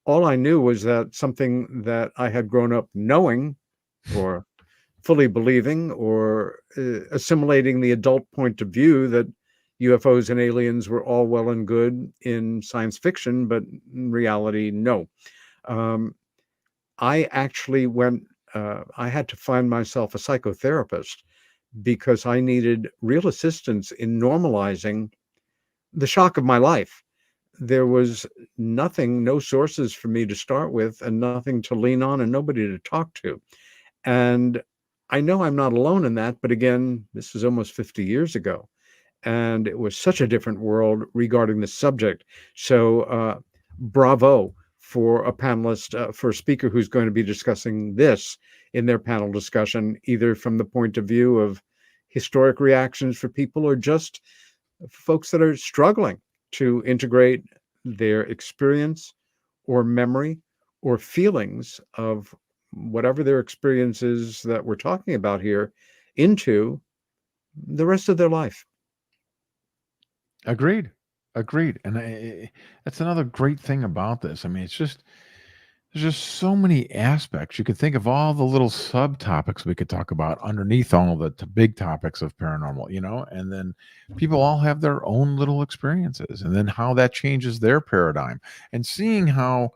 Speaker 2: All I knew was that something that I had grown up knowing or fully believing or assimilating the adult point of view that UFOs and aliens were all well and good in science fiction, but in reality, no. Um, I actually I had to find myself a psychotherapist because I needed real assistance in normalizing the shock of my life. There was nothing, no sources for me to start with, and nothing to lean on, and nobody to talk to. And I know I'm not alone in that, but again, this was almost 50 years ago, and it was such a different world regarding the subject. So, bravo for a panelist, for a speaker who's going to be discussing this in their panel discussion, either from the point of view of historic reactions for people or just folks that are struggling to integrate their experience or memory or feelings of whatever their experiences that we're talking about here into the rest of their life.
Speaker 3: Agreed. Agreed. And that's another great thing about this. I mean, there's just so many aspects. You could think of all the little subtopics we could talk about underneath all of the big topics of paranormal, and then people all have their own little experiences and then how that changes their paradigm and seeing how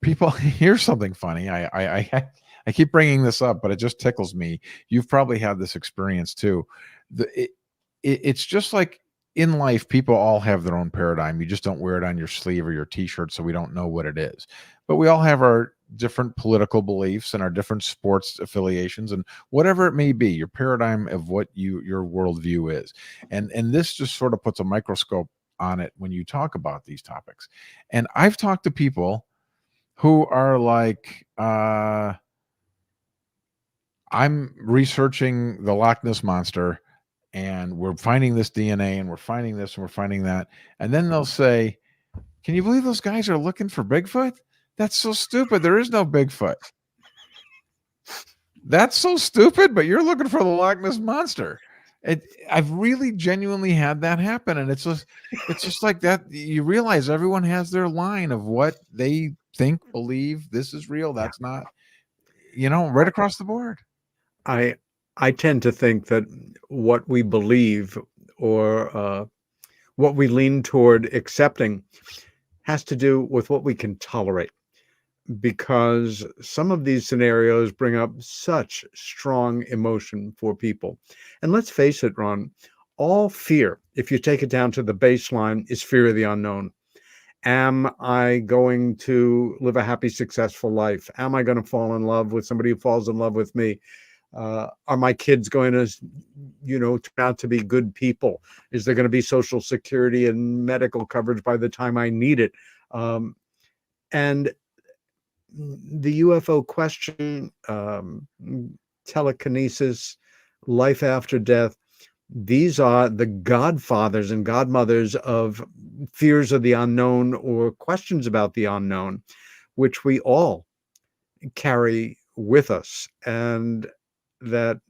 Speaker 3: people here's something funny. I keep bringing this up, but it just tickles me. You've probably had this experience too. It's just like in life, people all have their own paradigm. You just don't wear it on your sleeve or your t-shirt, so we don't know what it is. But we all have our different political beliefs and our different sports affiliations and whatever it may be, your paradigm of what your worldview is. And this just sort of puts a microscope on it when you talk about these topics. And I've talked to people who are like, I'm researching the Loch Ness monster and we're finding this DNA and we're finding this and we're finding that. And then they'll say, can you believe those guys are looking for Bigfoot? That's so stupid. There is no Bigfoot. That's so stupid, but you're looking for the Loch Ness monster. I've really genuinely had that happen. And it's just like that. You realize everyone has their line of what they think, believe, this is real, that's not, right across the board.
Speaker 2: I tend to think that what we believe or what we lean toward accepting has to do with what we can tolerate, because some of these scenarios bring up such strong emotion for people. And let's face it, Ron, all fear, if you take it down to the baseline, is fear of the unknown. Am I going to live a happy, successful life? Am I going to fall in love with somebody who falls in love with me? Are my kids going to, turn out to be good people? Is there going to be social security and medical coverage by the time I need it? And the UFO question, telekinesis, life after death, These are the godfathers and godmothers of fears of the unknown or questions about the unknown, which we all carry with us. And that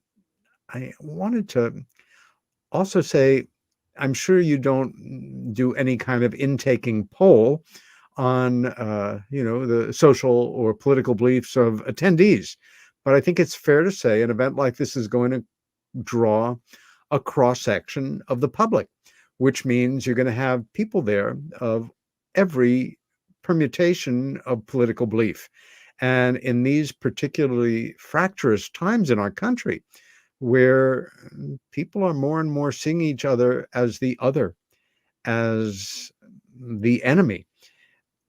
Speaker 2: I wanted to also say, I'm sure you don't do any kind of intaking poll on, the social or political beliefs of attendees. But I think it's fair to say an event like this is going to draw a cross section of the public, which means you're going to have people there of every permutation of political belief. And in these particularly fractious times in our country, where people are more and more seeing each other as the other, as the enemy,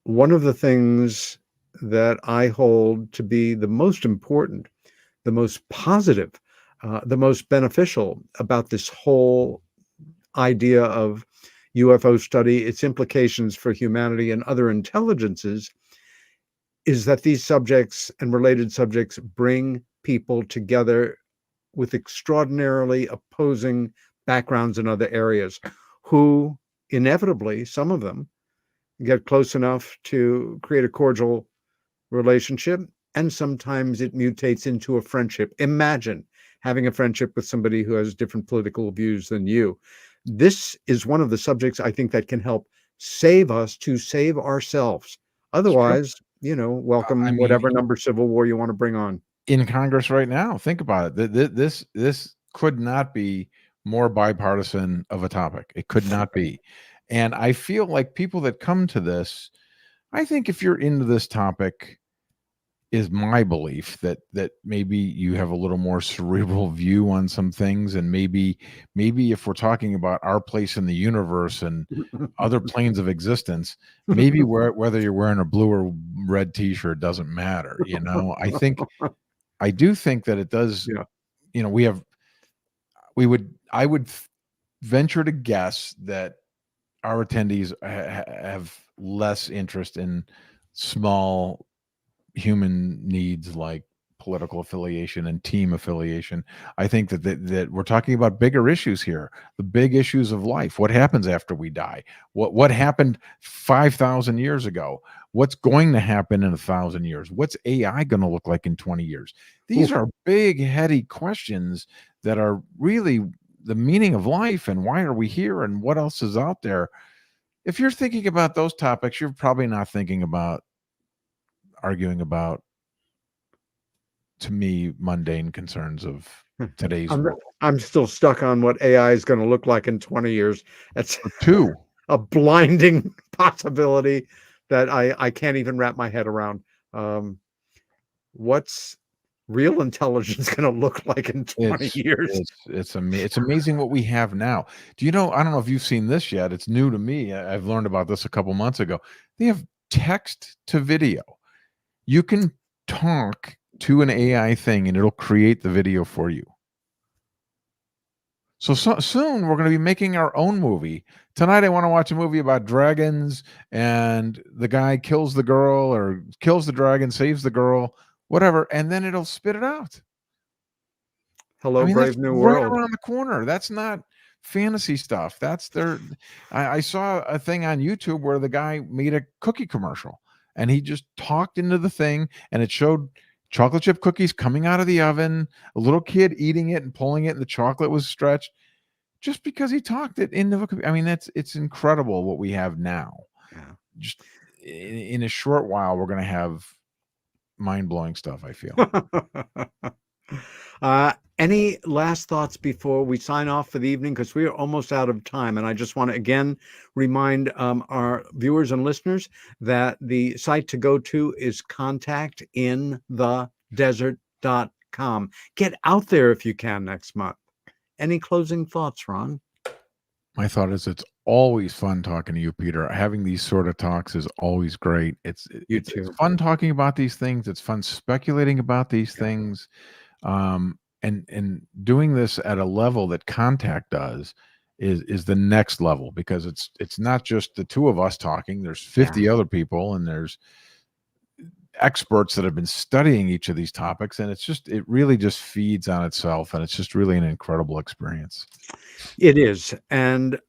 Speaker 2: one of the things that I hold to be the most important, the most positive, the most beneficial about this whole idea of UFO study, its implications for humanity and other intelligences, is that these subjects and related subjects bring people together with extraordinarily opposing backgrounds in other areas, who inevitably, some of them, get close enough to create a cordial relationship, and sometimes it mutates into a friendship. Imagine having a friendship with somebody who has different political views than you. This is one of the subjects I think that can help save us to save ourselves. Otherwise, welcome
Speaker 3: I mean,
Speaker 2: whatever number civil war you want to bring on.
Speaker 3: in Congress right now, think about it. This could not be more bipartisan of a topic. It could not be. And I feel like people that come to this, I think if you're into this topic, is my belief that maybe you have a little more cerebral view on some things, and maybe if we're talking about our place in the universe and other planes of existence, maybe whether you're wearing a blue or red t-shirt doesn't matter. I do think that it does.
Speaker 2: Yeah.
Speaker 3: I would venture to guess that our attendees have less interest in small human needs like political affiliation and team affiliation. I think that we're talking about bigger issues here, the big issues of life. What happens after we die? What happened 5,000 years ago? What's going to happen in 1,000 years? What's AI going to look like in 20 years? These are big, heady questions that are really the meaning of life, and why are we here, and what else is out there. If you're thinking about those topics, you're probably not thinking about arguing about, to me, mundane concerns of today's world.
Speaker 2: I'm still stuck on what AI is going to look like in 20 years. That's a blinding possibility that I can't even wrap my head around. What's real intelligence going to look like in 20 years?
Speaker 3: It's amazing what we have now. Do you know, I don't know if you've seen this yet. It's new to me. I've learned about this a couple months ago. They have text to video. You can talk to an AI thing and it'll create the video for you. So soon we're going to be making our own movie. Tonight I want to watch a movie about dragons, and the guy kills the girl or kills the dragon, saves the girl, whatever, and then it'll spit it out.
Speaker 2: Hello, Brave New World.
Speaker 3: Right around the corner. That's not fantasy stuff. That's I saw a thing on YouTube where the guy made a cookie commercial, and he just talked into the thing, and it showed chocolate chip cookies coming out of the oven, a little kid eating it and pulling it, and the chocolate was stretched just because he talked it into the cookie. I mean, it's incredible what we have now.
Speaker 2: Yeah.
Speaker 3: Just in a short while, we're going to have mind-blowing stuff, I feel.
Speaker 2: Any last thoughts before we sign off for the evening? Because we are almost out of time. And I just want to again remind our viewers and listeners that the site to go to is contactinthedesert.com. Get out there if you can next month. Any closing thoughts, Ron?
Speaker 3: My thought is it's always fun talking to you, Peter. Having these sort of talks is always great. It's fun talking about these things. It's fun speculating about these things. And doing this at a level that Contact does is the next level, because it's not just the two of us talking. There's 50 other people, and experts that have been studying each of these topics, and it really just feeds on itself, and it's just really an incredible experience.
Speaker 2: It is. And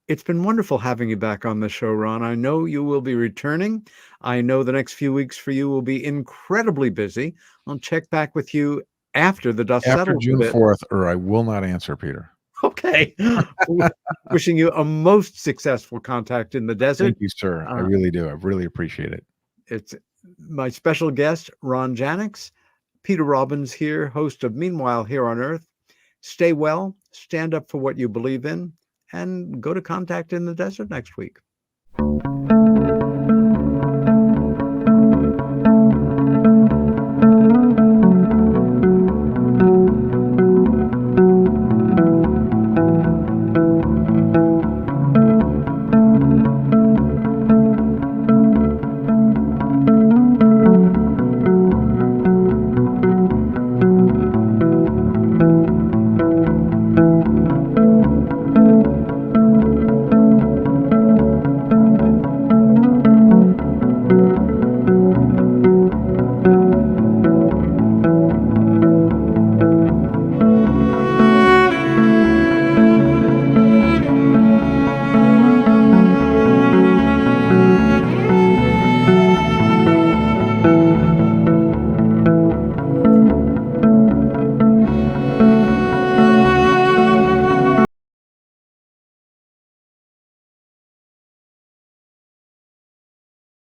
Speaker 2: it's been wonderful having you back on the show, Ron. I know you will be returning. I know the next few weeks for you will be incredibly busy. I'll check back with you after the dust
Speaker 3: After
Speaker 2: settles a
Speaker 3: June
Speaker 2: bit.
Speaker 3: 4th, or I will not answer, Peter.
Speaker 2: Okay. Wishing you a most successful contact in the desert.
Speaker 3: Thank you, sir. I really do. I really appreciate it.
Speaker 2: It's my special guest, Ron Janix. Peter Robbins here, host of Meanwhile Here on Earth. Stay well, stand up for what you believe in, and go to Contact in the Desert next week.